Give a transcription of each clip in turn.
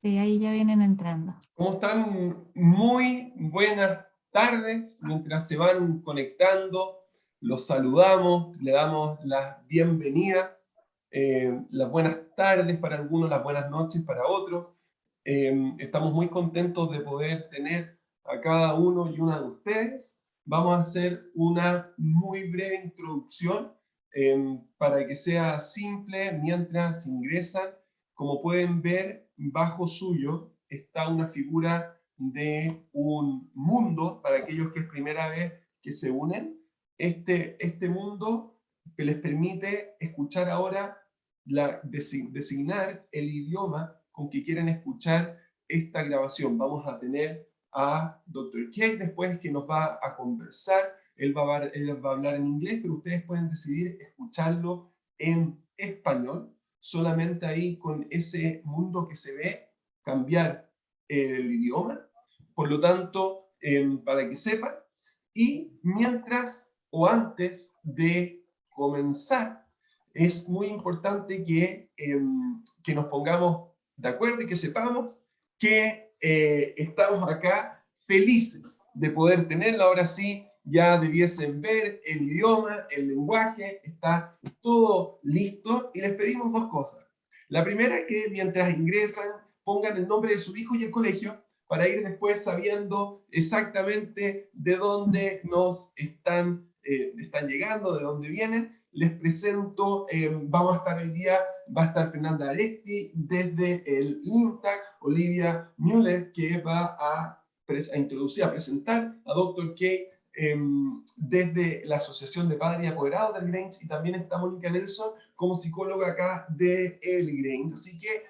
Sí, ahí ya vienen entrando. ¿Cómo están? Muy buenas tardes. Mientras se van conectando, los saludamos, le damos las bienvenidas, las buenas tardes para algunos, las buenas noches para otros. Estamos muy contentos de poder tener a cada uno y una de ustedes. Vamos a hacer una muy breve introducción para que sea simple mientras ingresan. Como pueden ver, bajo suyo está una figura de un mundo para aquellos que es primera vez que se unen. Este mundo que les permite escuchar ahora, designar el idioma con que quieren escuchar esta grabación. Vamos a tener a Dr. K después que nos va a conversar. Él va a hablar en inglés, pero ustedes pueden decidir escucharlo en español. Solamente ahí con ese mundo que se ve, cambiar el idioma. Por lo tanto, para que sepan, y mientras o antes de comenzar, es muy importante que nos pongamos de acuerdo y que sepamos que estamos acá felices de poder tenerlo. Ahora sí, ya debiesen ver el idioma, el lenguaje, está todo listo y les pedimos dos cosas. La primera es que mientras ingresan pongan el nombre de su hijo y el colegio para ir después sabiendo exactamente de dónde nos están llegando, de dónde vienen. Les presento, vamos a estar hoy día, va a estar Fernanda Aresti desde el INTAC, Olivia Müller, que va a introducir, a presentar a Dr. K desde la Asociación de Padres y Apoderados del Grange, y también está Mónica Nelson como psicóloga acá de el Grange. Así que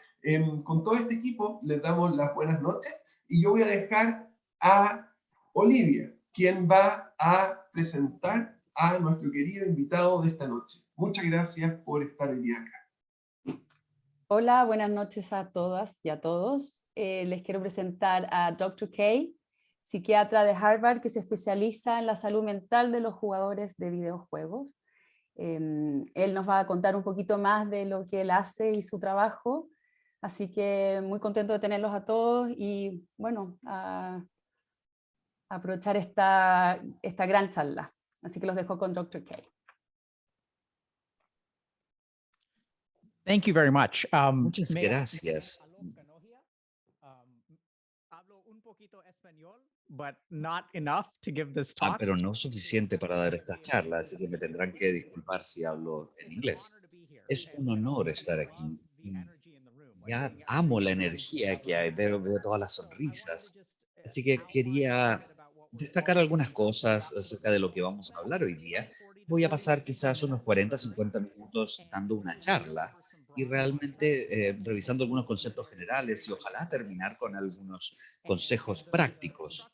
con todo este equipo les damos las buenas noches y yo voy a dejar a Olivia, quien va a presentar a nuestro querido invitado de esta noche. Muchas gracias por estar hoy día acá. Hola, buenas noches a todas y a todos. Les quiero presentar a Dr. K, psiquiatra de Harvard que se especializa en la salud mental de los jugadores de videojuegos. Él nos va a contar un poquito más de lo que él hace y su trabajo, así que muy contento de tenerlos a todos y bueno, a aprovechar esta gran charla. Así que los dejo con Dr. K. Thank you very much. Muchas gracias. Hablo un poquito español, but not enough to give this talk. Pero no suficiente para dar esta charla, así que me tendrán que disculpar si hablo en inglés. Es un honor estar aquí. Ya amo la energía que hay, veo todas las sonrisas. Así que quería destacar algunas cosas acerca de lo que vamos a hablar hoy día. Voy a pasar quizás unos 40, 50 minutos dando una charla y realmente revisando algunos conceptos generales y ojalá terminar con algunos consejos prácticos.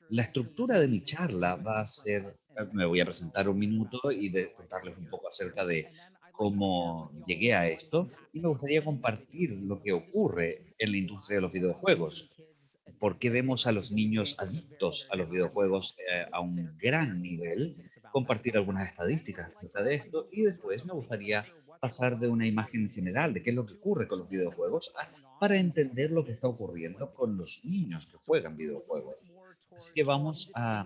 La estructura de mi charla va a ser, me voy a presentar un minuto y de contarles un poco acerca de cómo llegué a esto y me gustaría compartir lo que ocurre en la industria de los videojuegos. ¿Por qué vemos a los niños adictos a los videojuegos a un gran nivel? Compartir algunas estadísticas acerca de esto y después me gustaría pasar de una imagen general de qué es lo que ocurre con los videojuegos para entender lo que está ocurriendo con los niños que juegan videojuegos. Así que vamos a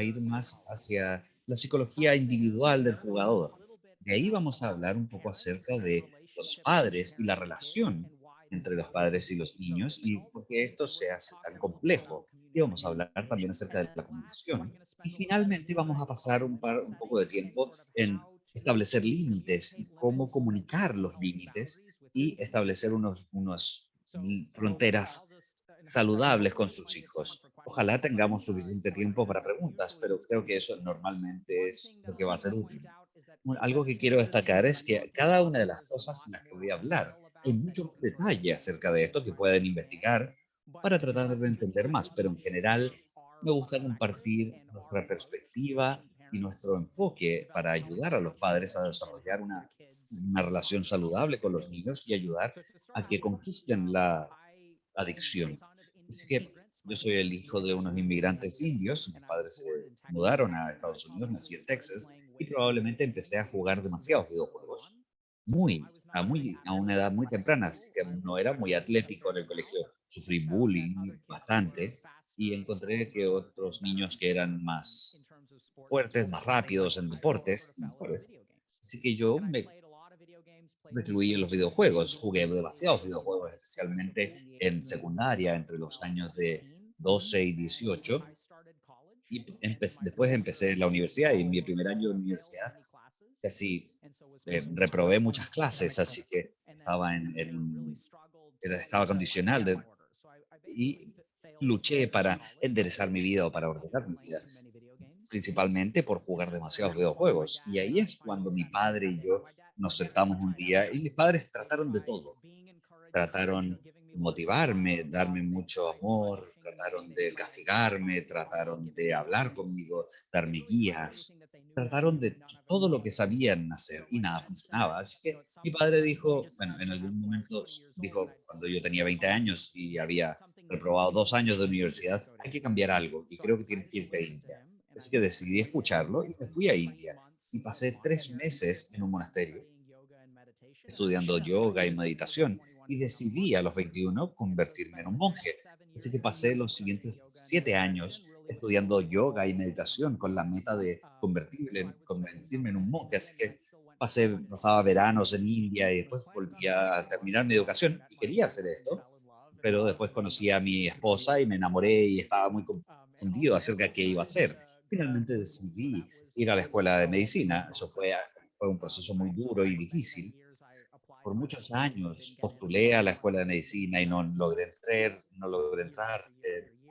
ir más hacia la psicología individual del jugador. De ahí vamos a hablar un poco acerca de los padres y la relación entre los padres y los niños y por qué esto se hace tan complejo. Y vamos a hablar también acerca de la comunicación. Y finalmente vamos a pasar un poco de tiempo en establecer límites y cómo comunicar los límites y establecer unos fronteras saludables con sus hijos. Ojalá tengamos suficiente tiempo para preguntas, pero creo que eso normalmente es lo que va a ser útil. Bueno, algo que quiero destacar es que cada una de las cosas en las que voy a hablar, hay muchos detalles acerca de esto que pueden investigar para tratar de entender más, pero en general me gusta compartir nuestra perspectiva y nuestro enfoque para ayudar a los padres a desarrollar una relación saludable con los niños y ayudar a que conquisten la adicción. Así que yo soy el hijo de unos inmigrantes indios, mis padres se mudaron a Estados Unidos, nací en Texas y probablemente empecé a jugar demasiados videojuegos, muy a una edad muy temprana, así que no era muy atlético en el colegio. Sufrí bullying bastante y encontré que otros niños que eran más fuertes, más rápidos en deportes, mejores. Así que yo me recluí en los videojuegos, jugué demasiados videojuegos, especialmente en secundaria, entre los años de 12 y 18. Y después empecé la universidad y en mi primer año de universidad casi reprobé muchas clases, así que era estaba condicional y luché para enderezar mi vida o para ordenar mi vida, principalmente por jugar demasiados videojuegos. Y ahí es cuando mi padre y yo nos sentamos un día y mis padres trataron de todo. Trataron de motivarme, darme mucho amor, trataron de castigarme, trataron de hablar conmigo, darme guías, trataron de todo lo que sabían hacer y nada funcionaba. Así que mi padre dijo, bueno, en algún momento dijo, cuando yo tenía 20 años y había reprobado 2 años de universidad, hay que cambiar algo y creo que tienes que irte a India. Así que decidí escucharlo y me fui a India y pasé 3 meses en un monasterio estudiando yoga y meditación y decidí a los 21 convertirme en un monje. Así que pasé los siguientes 7 años estudiando yoga y meditación con la meta de convertirme en un monje. Así que pasaba veranos en India y después volví a terminar mi educación y quería hacer esto, pero después conocí a mi esposa y me enamoré y estaba muy confundido acerca de qué iba a hacer. Finalmente decidí ir a la escuela de medicina. Eso fue un proceso muy duro y difícil. Por muchos años postulé a la escuela de medicina y no logré entrar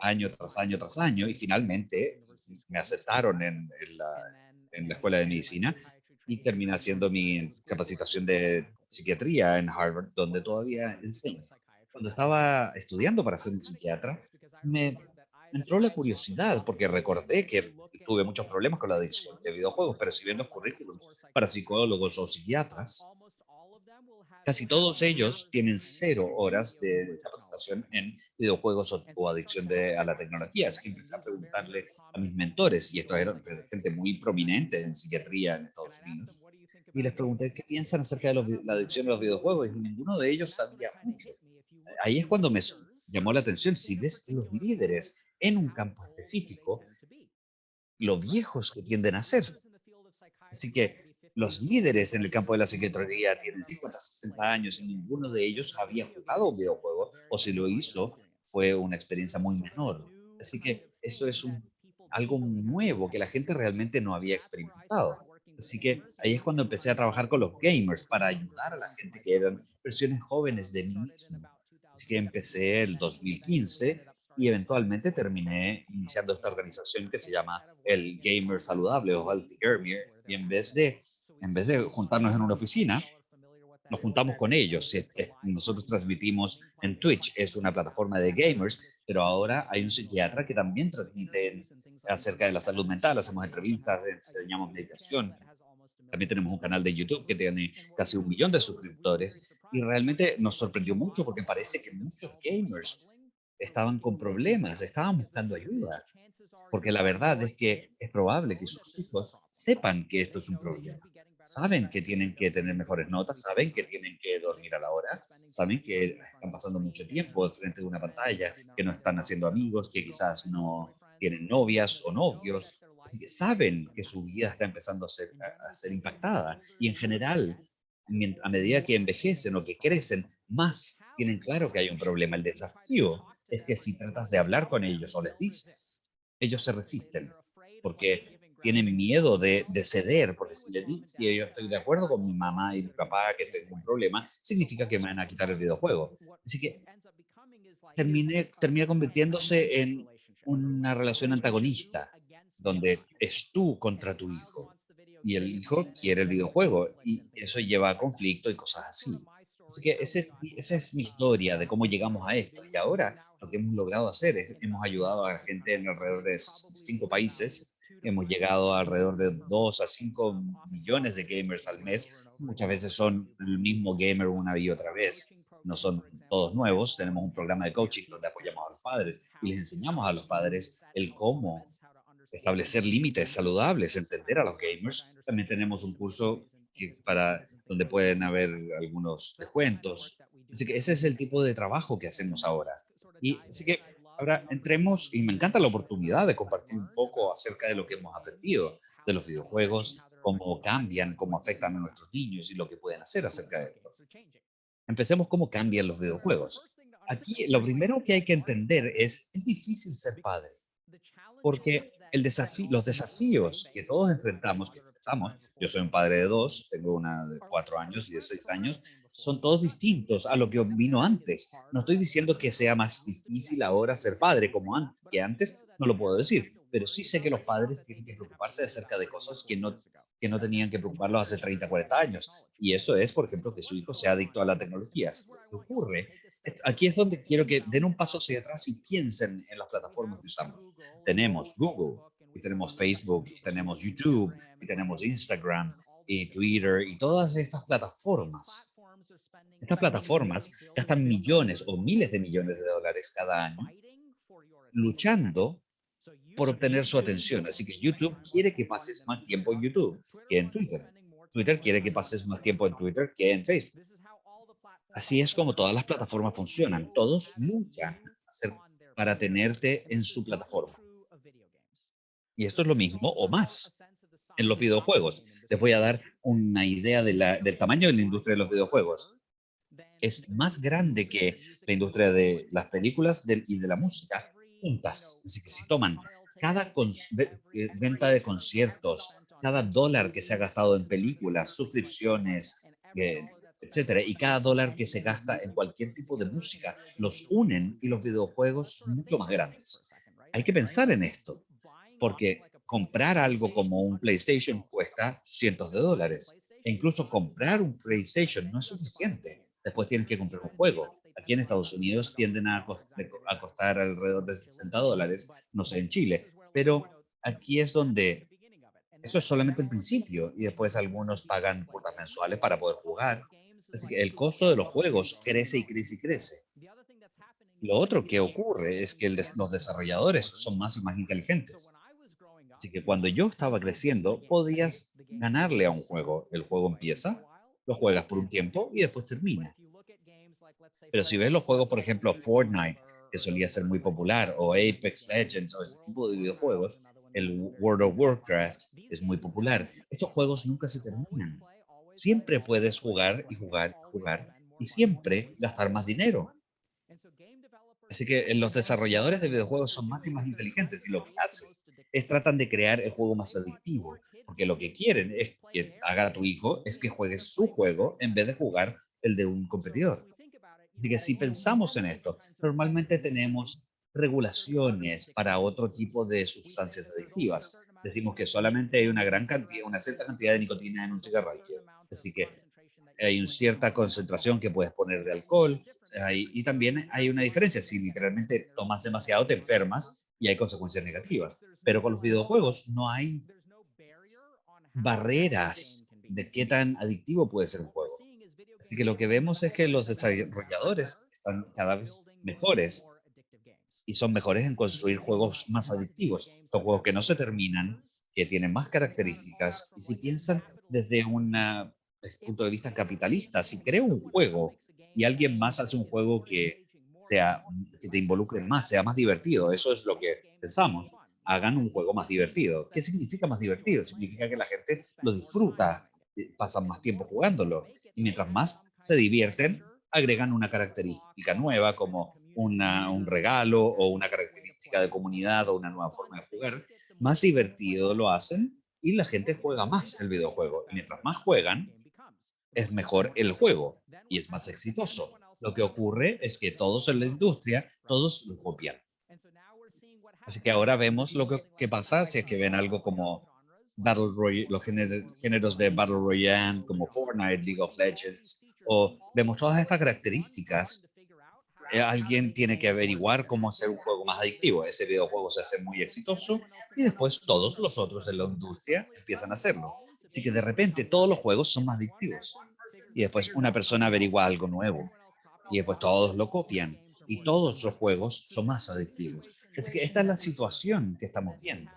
año tras año tras año y finalmente me aceptaron en la escuela de medicina y terminé haciendo mi capacitación de psiquiatría en Harvard, donde todavía enseño. Cuando estaba estudiando para ser un psiquiatra, me entró la curiosidad porque recordé que tuve muchos problemas con la adicción de videojuegos, pero si ven los currículums para psicólogos o psiquiatras, casi todos ellos tienen 0 horas de capacitación en videojuegos o adicción a la tecnología. Así que empecé a preguntarle a mis mentores, y esto era gente muy prominente en psiquiatría en Estados Unidos, y les pregunté qué piensan acerca de la adicción a los videojuegos, y ninguno de ellos sabía mucho. Ahí es cuando me llamó la atención, si ves los líderes en un campo específico, lo viejos que tienden a ser. Así que los líderes en el campo de la psiquiatría tienen 50, 60 años y ninguno de ellos había jugado un videojuego, o si lo hizo fue una experiencia muy menor. Así que eso es algo nuevo que la gente realmente no había experimentado. Así que ahí es cuando empecé a trabajar con los gamers para ayudar a la gente que eran versiones jóvenes de mí mismo. Así que empecé el 2015 y eventualmente terminé iniciando esta organización que se llama el Gamer Saludable o Healthy Gamer, y en vez de juntarnos en una oficina, nos juntamos con ellos. Nosotros transmitimos en Twitch, es una plataforma de gamers, pero ahora hay un psiquiatra que también transmite acerca de la salud mental, hacemos entrevistas, enseñamos meditación. También tenemos un canal de YouTube que tiene casi 1 millón de suscriptores y realmente nos sorprendió mucho porque parece que muchos gamers estaban con problemas, estaban buscando ayuda, porque la verdad es que es probable que sus hijos sepan que esto es un problema. Saben que tienen que tener mejores notas, saben que tienen que dormir a la hora, saben que están pasando mucho tiempo frente de una pantalla, que no están haciendo amigos, que quizás no tienen novias o novios. Así que saben que su vida está empezando a ser impactada. Y en general, a medida que envejecen o que crecen, más tienen claro que hay un problema. El desafío es que si tratas de hablar con ellos o les dices, ellos se resisten porque tienen miedo de ceder, porque si yo estoy de acuerdo con mi mamá y mi papá que tengo un problema, significa que me van a quitar el videojuego. Así que termina convirtiéndose en una relación antagonista, donde es tú contra tu hijo y el hijo quiere el videojuego y eso lleva a conflicto y cosas así. Así que esa es mi historia de cómo llegamos a esto. Y ahora lo que hemos logrado hacer es, hemos ayudado a la gente en alrededor de 5 países. Hemos llegado a alrededor de 2 a 5 millones de gamers al mes. Muchas veces son el mismo gamer una y otra vez. No son todos nuevos. Tenemos un programa de coaching donde apoyamos a los padres y les enseñamos a los padres el cómo establecer límites saludables, entender a los gamers. También tenemos un curso donde pueden haber algunos descuentos. Así que ese es el tipo de trabajo que hacemos ahora. Y así que ahora entremos, y me encanta la oportunidad de compartir un poco acerca de lo que hemos aprendido de los videojuegos, cómo cambian, cómo afectan a nuestros niños y lo que pueden hacer acerca de esto. Empecemos cómo cambian los videojuegos. Aquí lo primero que hay que entender es difícil ser padre, porque los desafíos que enfrentamos, yo soy un padre de dos, tengo una de 4 años y de 6 años, son todos distintos a lo que vino antes. No estoy diciendo que sea más difícil ahora ser padre que antes, no lo puedo decir, pero sí sé que los padres tienen que preocuparse acerca de cosas que no tenían que preocuparlos hace 30, 40 años. Y eso es, por ejemplo, que su hijo sea adicto a la tecnología. Así que lo que ocurre, aquí es donde quiero que den un paso hacia atrás y piensen en las plataformas que usamos. Tenemos Google, y tenemos Facebook, y tenemos YouTube, y tenemos Instagram, y Twitter, y todas estas plataformas. Estas plataformas gastan millones o miles de millones de dólares cada año luchando por obtener su atención. Así que YouTube quiere que pases más tiempo en YouTube que en Twitter. Twitter quiere que pases más tiempo en Twitter que en Facebook. Así es como todas las plataformas funcionan. Todos luchan para tenerte en su plataforma. Y esto es lo mismo o más en los videojuegos. Les voy a dar una idea del tamaño de la industria de los videojuegos. Es más grande que la industria de las películas y de la música juntas. Así que si toman cada venta de conciertos, cada dólar que se ha gastado en películas, suscripciones, etcétera, y cada dólar que se gasta en cualquier tipo de música, los unen y los videojuegos son mucho más grandes. Hay que pensar en esto, porque comprar algo como un PlayStation cuesta cientos de dólares. E incluso comprar un PlayStation no es suficiente. Después tienes que comprar un juego. Aquí en Estados Unidos tienden a costar alrededor de $60, no sé en Chile, pero aquí es donde eso es solamente el principio y después algunos pagan cuotas mensuales para poder jugar. Así que el costo de los juegos crece y crece y crece. Lo otro que ocurre es que los desarrolladores son más y más inteligentes. Así que cuando yo estaba creciendo, podías ganarle a un juego. El juego empieza, lo juegas por un tiempo y después termina. Pero si ves los juegos, por ejemplo, Fortnite, que solía ser muy popular, o Apex Legends, o ese tipo de videojuegos, el World of Warcraft es muy popular. Estos juegos nunca se terminan. Siempre puedes jugar y jugar y jugar y siempre gastar más dinero. Así que los desarrolladores de videojuegos son más y más inteligentes y lo que hacen es tratan de crear el juego más adictivo, porque lo que quieren es que haga tu hijo es que juegues su juego en vez de jugar el de un competidor. Así que si pensamos en esto, normalmente tenemos regulaciones para otro tipo de sustancias adictivas. Decimos que solamente hay una cierta cantidad de nicotina en un cigarrillo. Así que hay una cierta concentración que puedes poner de alcohol, y también hay una diferencia, si literalmente tomas demasiado te enfermas y hay consecuencias negativas, pero con los videojuegos no hay barreras de qué tan adictivo puede ser un juego. Así que lo que vemos es que los desarrolladores están cada vez mejores y son mejores en construir juegos más adictivos, son juegos que no se terminan, que tienen más características, y si piensan desde un punto de vista capitalista, si creo un juego y alguien más hace un juego que te involucre más, sea más divertido, eso es lo que pensamos, hagan un juego más divertido. ¿Qué significa más divertido? Significa que la gente lo disfruta, pasan más tiempo jugándolo, y mientras más se divierten, agregan una característica nueva como un regalo o una característica de comunidad o una nueva forma de jugar, más divertido lo hacen y la gente juega más el videojuego. Y mientras más juegan, es mejor el juego y es más exitoso. Lo que ocurre es que todos en la industria, todos lo copian. Así que ahora vemos que pasa si es que ven algo como Battle Royale, los géneros de Battle Royale como Fortnite, League of Legends, o vemos todas estas características. Alguien tiene que averiguar cómo hacer un juego más adictivo. Ese videojuego se hace muy exitoso y después todos los otros de la industria empiezan a hacerlo. Así que de repente todos los juegos son más adictivos. Y después una persona averigua algo nuevo y después todos lo copian y todos los juegos son más adictivos. Así que esta es la situación que estamos viendo.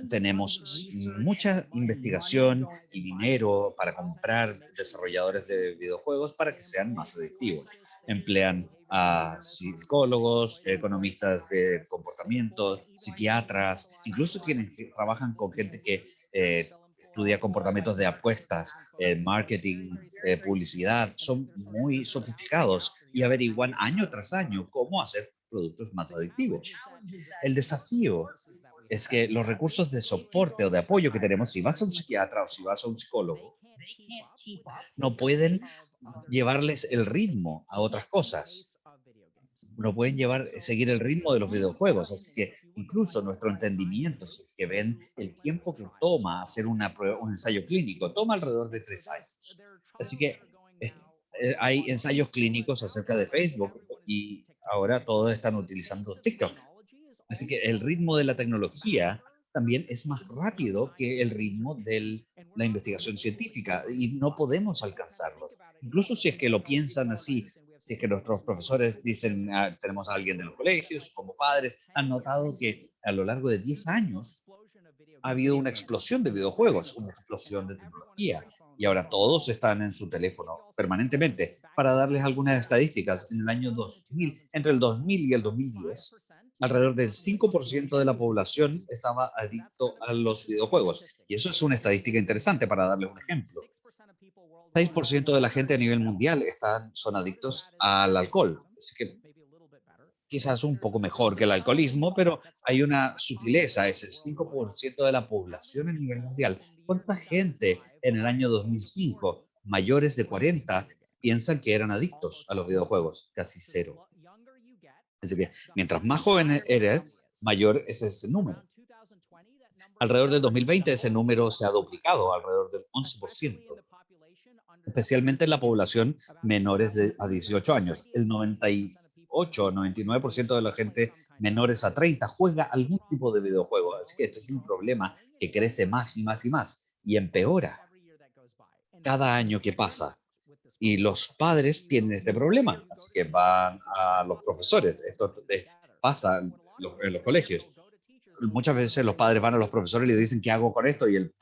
tenemos mucha investigación y dinero para comprar desarrolladores de videojuegos para que sean más adictivos. Emplean a psicólogos, economistas de comportamiento, psiquiatras, incluso quienes que trabajan con gente que estudia comportamientos de apuestas, marketing, publicidad, son muy sofisticados y averiguan año tras año cómo hacer productos más adictivos. El desafío es que los recursos de soporte o de apoyo que tenemos, si vas a un psiquiatra o si vas a un psicólogo, no pueden llevarles el ritmo a otras cosas. No pueden seguir el ritmo de los videojuegos. Así que incluso nuestro entendimiento, si es que ven el tiempo que toma hacer un ensayo clínico, toma alrededor de 3 años. Así que es- hay ensayos clínicos acerca de Facebook y ahora todos están utilizando TikTok. Así que el ritmo de la tecnología también es más rápido que el ritmo de la investigación científica y no podemos alcanzarlo. Incluso si es que lo piensan así, si es que nuestros profesores dicen, tenemos a alguien de los colegios, como padres, han notado que a lo largo de 10 años ha habido una explosión de videojuegos, una explosión de tecnología, y ahora todos están en su teléfono permanentemente. Para darles algunas estadísticas, en el año 2000, entre el 2000 y el 2010, alrededor del 5% de la población estaba adicto a los videojuegos. Y eso es una estadística interesante para darles un ejemplo. 6% de la gente a nivel mundial son adictos al alcohol. Así que quizás un poco mejor que el alcoholismo, pero hay una sutileza, es el 5% de la población a nivel mundial. ¿Cuánta gente en el año 2005, mayores de 40, piensan que eran adictos a los videojuegos? Casi cero. Así que mientras más joven eres, mayor es ese número. Alrededor del 2020 ese número se ha duplicado, alrededor del 11%, especialmente en la población menores a 18 años. El 98 o 99% de la gente menores a 30 juega algún tipo de videojuego. Así que esto es un problema que crece más y más y más y empeora cada año que pasa. Y los padres tienen este problema, así que van a los profesores. Esto pasa en los colegios. Muchas veces los padres van a los profesores y le dicen, ¿qué hago con esto? Y el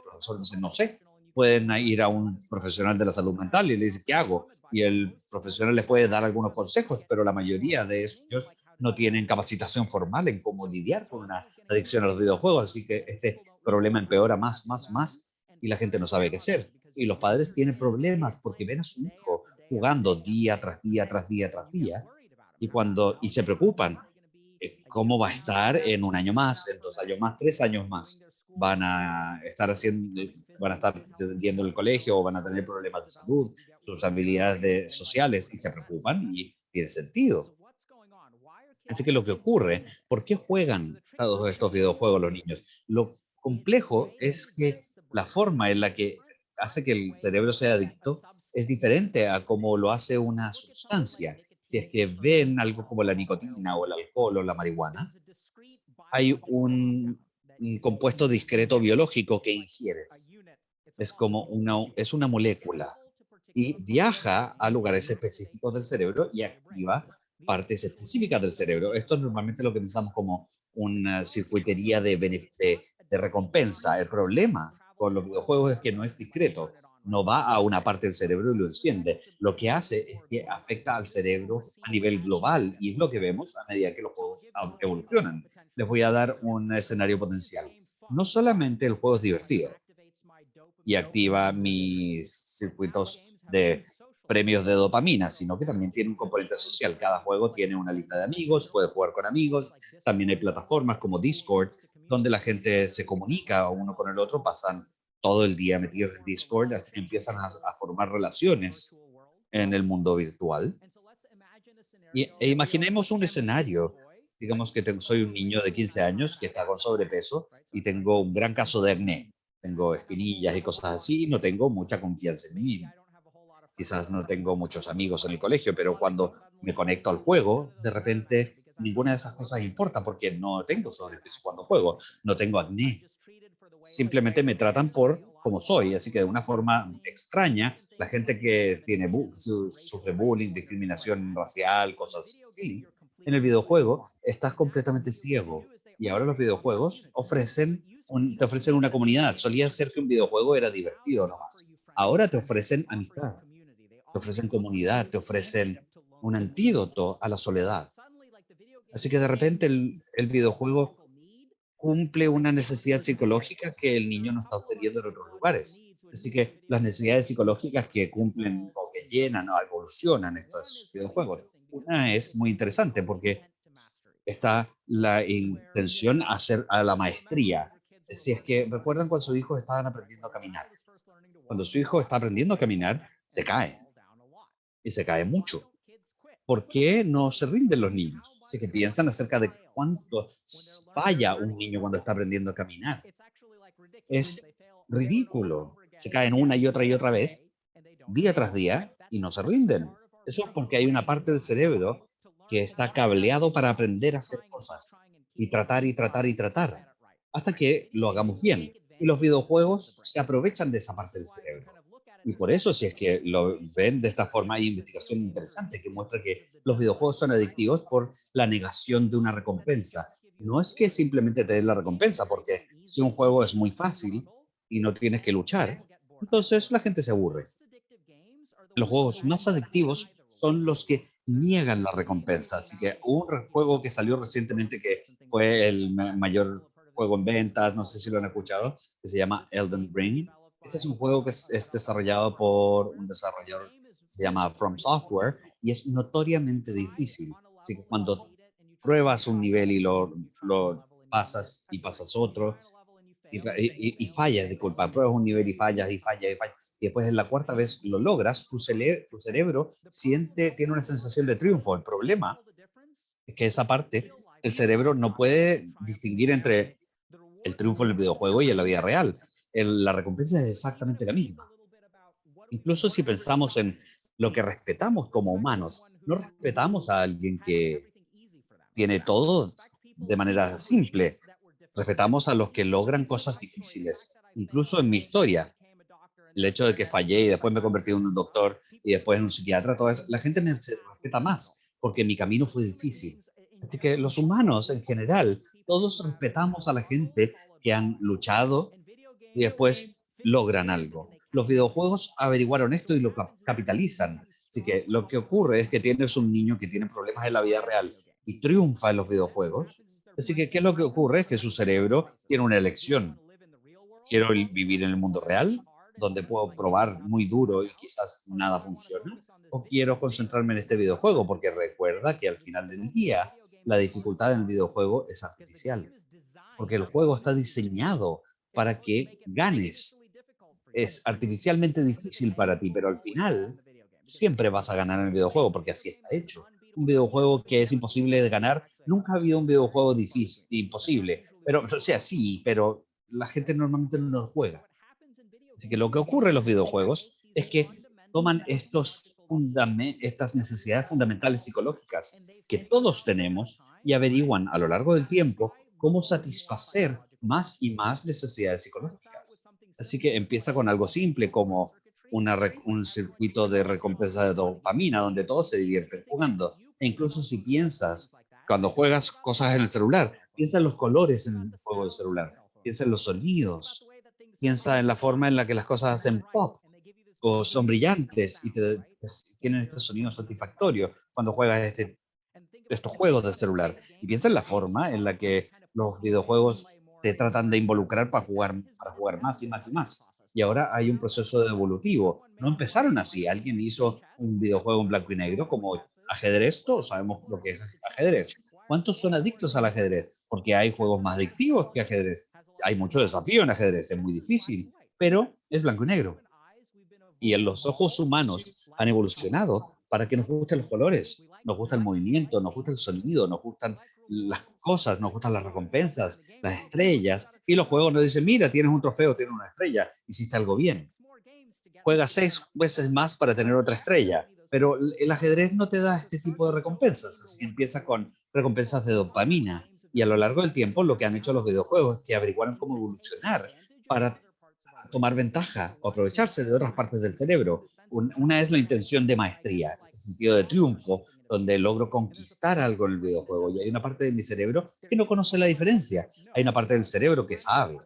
profesor dice, no sé. Pueden ir a un profesional de la salud mental y le dice, ¿qué hago? Y el profesional les puede dar algunos consejos, pero la mayoría de ellos no tienen capacitación formal en cómo lidiar con una adicción a los videojuegos. Así que este problema empeora más, más, más y la gente no sabe qué hacer. Y los padres tienen problemas porque ven a su hijo jugando día tras día, tras día, tras día, y se preocupan cómo va a estar en un año más, en 2 años más, 3 años más. Van a estar yendo al colegio o van a tener problemas de salud, sus habilidades sociales y se preocupan y tiene sentido. Así que lo que ocurre, ¿por qué juegan todos estos videojuegos los niños? Lo complejo es que la forma en la que hace que el cerebro sea adicto es diferente a cómo lo hace una sustancia. Si es que ven algo como la nicotina o el alcohol o la marihuana, hay un compuesto discreto biológico que ingieres. Es una molécula y viaja a lugares específicos del cerebro y activa partes específicas del cerebro. Esto es normalmente lo que pensamos como una circuitería de recompensa. El problema con los videojuegos es que no es discreto, no va a una parte del cerebro y lo enciende. Lo que hace es que afecta al cerebro a nivel global y es lo que vemos a medida que los juegos evolucionan. Les voy a dar un escenario potencial. No solamente el juego es divertido, y activa mis circuitos de premios de dopamina, sino que también tiene un componente social. Cada juego tiene una lista de amigos, puedes jugar con amigos, también hay plataformas como Discord, donde la gente se comunica uno con el otro, pasan todo el día metidos en Discord, así que empiezan a formar relaciones en el mundo virtual. Imaginemos un escenario, digamos que soy un niño de 15 años que está con sobrepeso y tengo un gran caso de acné, tengo espinillas y cosas así, y no tengo mucha confianza en mí mismo. Quizás no tengo muchos amigos en el colegio, pero cuando me conecto al juego, de repente ninguna de esas cosas importa porque no tengo sobrepeso cuando juego, no tengo acné, simplemente me tratan por como soy, así que de una forma extraña, la gente que sufre bullying, discriminación racial, cosas así, en el videojuego estás completamente ciego. Y ahora los videojuegos te ofrecen una comunidad. Solía ser que un videojuego era divertido nomás. Ahora te ofrecen amistad, te ofrecen comunidad, te ofrecen un antídoto a la soledad. Así que de repente el videojuego cumple una necesidad psicológica que el niño no está obteniendo en otros lugares. Así que las necesidades psicológicas que cumplen o que llenan o evolucionan estos videojuegos. Una es muy interesante porque está la intención a hacer a la maestría. Si es que recuerdan cuando sus hijos estaban aprendiendo a caminar. Cuando su hijo está aprendiendo a caminar, se cae y se cae mucho. ¿Por qué no se rinden los niños? Así que piensan acerca de cuánto falla un niño cuando está aprendiendo a caminar. Es ridículo. Se caen una y otra vez, día tras día, y no se rinden. Eso es porque hay una parte del cerebro que está cableado para aprender a hacer cosas y tratar y tratar y tratar hasta que lo hagamos bien. Y los videojuegos se aprovechan de esa parte del cerebro. Y por eso, si es que lo ven de esta forma, hay investigación interesante que muestra que los videojuegos son adictivos por la negación de una recompensa. No es que simplemente te den la recompensa, porque si un juego es muy fácil y no tienes que luchar, entonces la gente se aburre. Los juegos más adictivos son los que niegan la recompensa. Así que hubo un juego que salió recientemente que fue el mayor juego en ventas, no sé si lo han escuchado, que se llama Elden Ring. Este es un juego que es desarrollado por un desarrollador que se llama From Software y es notoriamente difícil. Así que cuando pruebas un nivel y lo pasas y pasas otro, y fallas, disculpa, pruebas un nivel y fallas y fallas y fallas, y después en la cuarta vez lo logras, tu cerebro tiene una sensación de triunfo. El problema es que esa parte del cerebro no puede distinguir entre el triunfo en el videojuego y en la vida real. La recompensa es exactamente la misma. Incluso si pensamos en lo que respetamos como humanos, no respetamos a alguien que tiene todo de manera simple. Respetamos a los que logran cosas difíciles. Incluso en mi historia, el hecho de que fallé y después me convertí en un doctor y después en un psiquiatra, todo eso, la gente me respeta más porque mi camino fue difícil. Así que los humanos en general, todos respetamos a la gente que han luchado y después logran algo. Los videojuegos averiguaron esto y lo capitalizan. Así que lo que ocurre es que tienes un niño que tiene problemas en la vida real y triunfa en los videojuegos. Así que, ¿qué es lo que ocurre? Es que su cerebro tiene una elección. Quiero vivir en el mundo real, donde puedo probar muy duro y quizás nada funciona, o quiero concentrarme en este videojuego, porque recuerda que al final del día la dificultad en el videojuego es artificial, porque el juego está diseñado para que ganes. Es artificialmente difícil para ti, pero al final siempre vas a ganar en el videojuego, porque así está hecho. Un videojuego que es imposible de ganar, nunca ha habido un videojuego difícil, imposible, pero, o sea, sí, pero la gente normalmente no lo juega. Así que lo que ocurre en los videojuegos es que toman estas necesidades fundamentales psicológicas que todos tenemos y averiguan a lo largo del tiempo cómo satisfacer más y más necesidades psicológicas. Así que empieza con algo simple como un circuito de recompensa de dopamina donde todos se divierten jugando. E incluso si piensas, cuando juegas cosas en el celular, piensa en los colores en el juego del celular, piensa en los sonidos, piensa en la forma en la que las cosas hacen pop o son brillantes y tienen este sonido satisfactorio cuando juegas estos juegos de celular. Y piensa en la forma en la que los videojuegos te tratan de involucrar para jugar más y más y más. Y ahora hay un proceso evolutivo. No empezaron así. Alguien hizo un videojuego en blanco y negro como ajedrez. Todos sabemos lo que es ajedrez. ¿Cuántos son adictos al ajedrez? Porque hay juegos más adictivos que ajedrez. Hay mucho desafío en ajedrez, es muy difícil, pero es blanco y negro. Y en los ojos humanos han evolucionado para que nos gusten los colores, nos gusta el movimiento, nos gusta el sonido, nos gustan las cosas, nos gustan las recompensas, las estrellas. Y los juegos nos dicen, mira, tienes un trofeo, tienes una estrella, hiciste algo bien. Juega 6 veces más para tener otra estrella. Pero el ajedrez no te da este tipo de recompensas, así que empieza con recompensas de dopamina. Y a lo largo del tiempo lo que han hecho los videojuegos es que averiguaron cómo evolucionar para tomar ventaja o aprovecharse de otras partes del cerebro. Una es la intención de maestría. Esta es sentido de triunfo, donde logro conquistar algo en el videojuego. Y hay una parte de mi cerebro que no conoce la diferencia. Hay una parte del cerebro que sabe.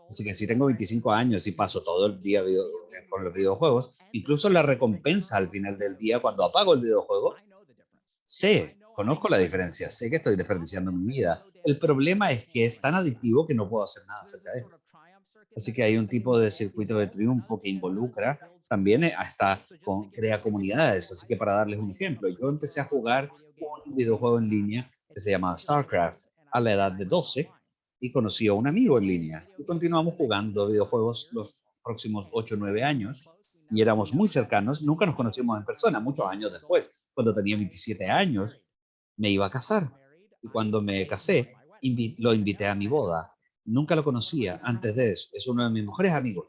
Así que si tengo 25 años y paso todo el día con los videojuegos, incluso la recompensa al final del día cuando apago el videojuego, conozco la diferencia, sé que estoy desperdiciando mi vida. El problema es que es tan adictivo que no puedo hacer nada acerca de él. Así que hay un tipo de circuito de triunfo que involucra también crea comunidades. Así que para darles un ejemplo, yo empecé a jugar un videojuego en línea que se llama StarCraft a la edad de 12 y conocí a un amigo en línea y continuamos jugando videojuegos los próximos 8 o 9 años y éramos muy cercanos. Nunca nos conocimos en persona. Muchos años después, cuando tenía 27 años, me iba a casar y cuando me casé, lo invité a mi boda. Nunca lo conocía antes de eso. Es uno de mis mejores amigos.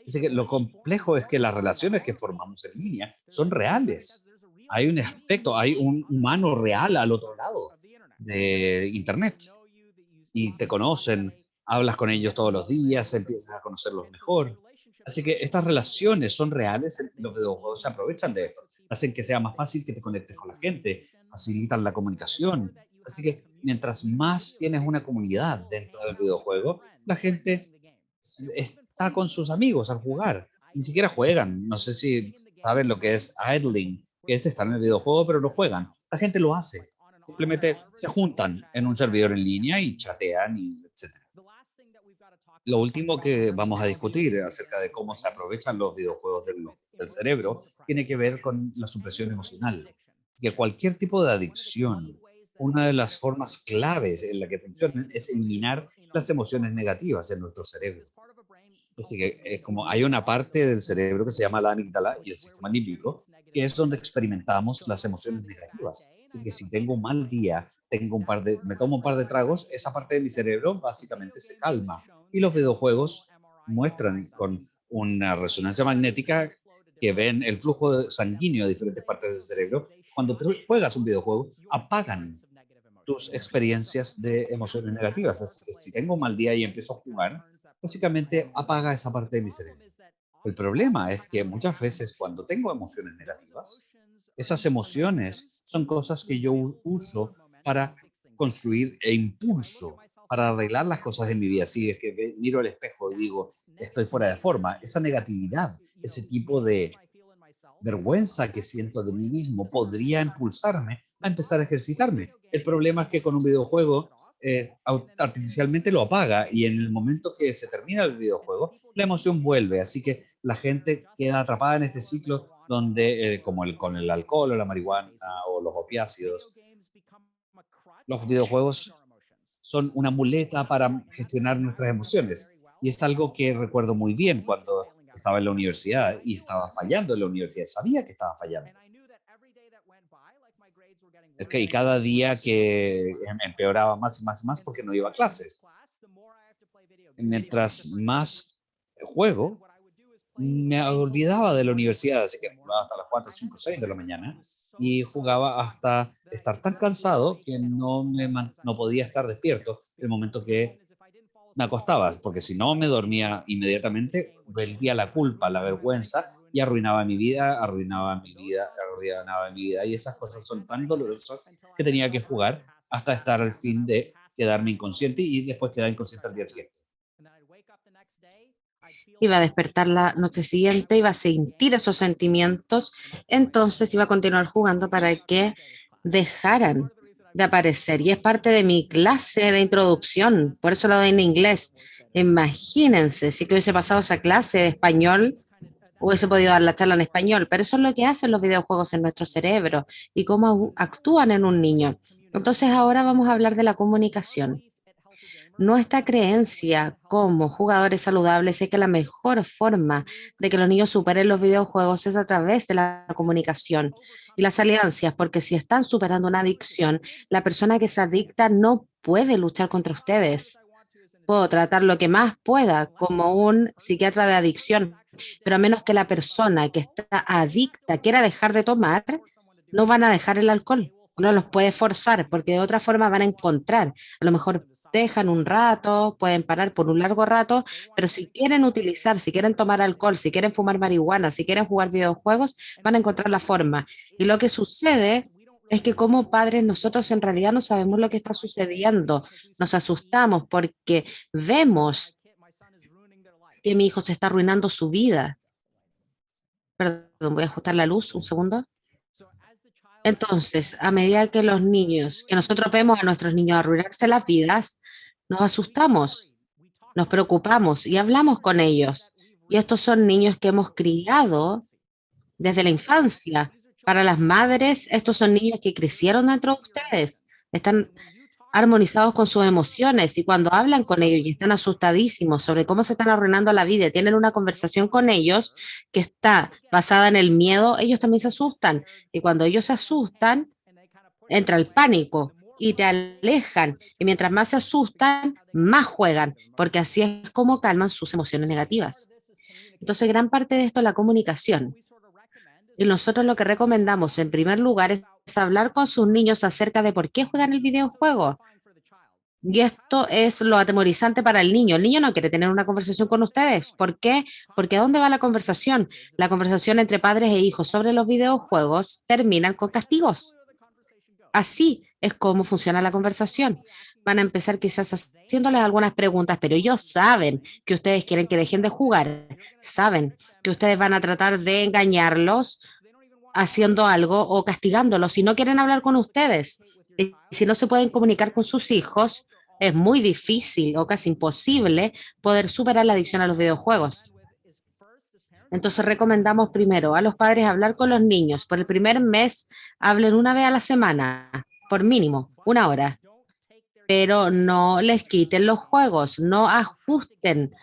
Así que lo complejo es que las relaciones que formamos en línea son reales. Hay un aspecto, hay un humano real al otro lado de Internet y te conocen, hablas con ellos todos los días, empiezas a conocerlos mejor. Así que estas relaciones son reales, los videojuegos se aprovechan de esto, hacen que sea más fácil que te conectes con la gente, facilitan la comunicación. Así que mientras más tienes una comunidad dentro del videojuego, la gente está con sus amigos al jugar. Ni siquiera juegan. No sé si saben lo que es idling, que es estar en el videojuego, pero no juegan. La gente lo hace. Simplemente se juntan en un servidor en línea y chatean y etcétera. Lo último que vamos a discutir acerca de cómo se aprovechan los videojuegos del cerebro tiene que ver con la supresión emocional. Que cualquier tipo de adicción, una de las formas claves en la que funcionan es eliminar las emociones negativas en nuestro cerebro. Así que es como hay una parte del cerebro que se llama la amígdala y el sistema límbico, que es donde experimentamos las emociones negativas. Así que si tengo un mal día, me tomo un par de tragos, esa parte de mi cerebro básicamente se calma. Y los videojuegos muestran con una resonancia magnética que ven el flujo sanguíneo de diferentes partes del cerebro. Cuando tú juegas un videojuego, apagan tus experiencias de emociones negativas. Así que si tengo un mal día y empiezo a jugar, básicamente apaga esa parte de mi cerebro. El problema es que muchas veces cuando tengo emociones negativas, esas emociones son cosas que yo uso para construir e impulso, para arreglar las cosas en mi vida. Si es que miro al espejo y digo, estoy fuera de forma, esa negatividad, ese tipo de vergüenza que siento de mí mismo podría impulsarme a empezar a ejercitarme. El problema es que con un videojuego artificialmente lo apaga y en el momento que se termina el videojuego, la emoción vuelve. Así que la gente queda atrapada en este ciclo donde, con el alcohol o la marihuana o los opiáceos, los videojuegos son una muleta para gestionar nuestras emociones. Y es algo que recuerdo muy bien cuando estaba en la universidad y estaba fallando en la universidad. Sabía que estaba fallando. Y cada día que empeoraba más y más y más porque no iba a clases. Mientras más juego, me olvidaba de la universidad, así que jugaba hasta las 4 5 6 de la mañana y jugaba hasta estar tan cansado que no podía estar despierto el momento que me acostaba, porque si no me dormía inmediatamente, volvía la culpa, la vergüenza y arruinaba mi vida. Y esas cosas son tan dolorosas que tenía que jugar hasta estar al fin de quedarme inconsciente y después quedar inconsciente al día siguiente. Iba a despertar la noche siguiente, iba a sentir esos sentimientos, entonces iba a continuar jugando para que dejaran de aparecer. Y es parte de mi clase de introducción, por eso la doy en inglés. Imagínense, si que hubiese pasado esa clase de español, hubiese podido dar la charla en español, pero eso es lo que hacen los videojuegos en nuestro cerebro y cómo actúan en un niño. Entonces ahora vamos a hablar de la comunicación. Nuestra creencia como jugadores saludables es que la mejor forma de que los niños superen los videojuegos es a través de la comunicación y las alianzas, porque si están superando una adicción, la persona que se adicta no puede luchar contra ustedes. Puedo tratar lo que más pueda como un psiquiatra de adicción, pero a menos que la persona que está adicta quiera dejar de tomar, no van a dejar el alcohol. No los puede forzar porque de otra forma van a encontrar a lo mejor dejan un rato, pueden parar por un largo rato, pero si quieren utilizar, si quieren tomar alcohol, si quieren fumar marihuana, si quieren jugar videojuegos, van a encontrar la forma. Y lo que sucede es que como padres nosotros en realidad no sabemos lo que está sucediendo. Nos asustamos porque vemos que mi hijo se está arruinando su vida. Perdón, voy a ajustar la luz un segundo. Entonces, a medida que los niños, que nosotros vemos a nuestros niños arruinarse las vidas, nos asustamos, nos preocupamos y hablamos con ellos. Y estos son niños que hemos criado desde la infancia. Para las madres, estos son niños que crecieron dentro de ustedes. Están armonizados con sus emociones y cuando hablan con ellos y están asustadísimos sobre cómo se están arruinando la vida y tienen una conversación con ellos que está basada en el miedo, ellos también se asustan. Y cuando ellos se asustan, entra el pánico y te alejan. Y mientras más se asustan, más juegan, porque así es como calman sus emociones negativas. Entonces, gran parte de esto es la comunicación. Y nosotros lo que recomendamos en primer lugar es hablar con sus niños acerca de por qué juegan el videojuego. Y esto es lo atemorizante para el niño. El niño no quiere tener una conversación con ustedes. ¿Por qué? Porque ¿a dónde va la conversación? La conversación entre padres e hijos sobre los videojuegos terminan con castigos. Así es como funciona la conversación. Van a empezar quizás haciéndoles algunas preguntas, pero ellos saben que ustedes quieren que dejen de jugar. Saben que ustedes van a tratar de engañarlos haciendo algo o castigándolos si no quieren hablar con ustedes. Y si no se pueden comunicar con sus hijos, es muy difícil o casi imposible poder superar la adicción a los videojuegos. Entonces recomendamos primero a los padres hablar con los niños. Por el primer mes, hablen una vez a la semana, por mínimo, una hora. Pero no les quiten los juegos, no ajusten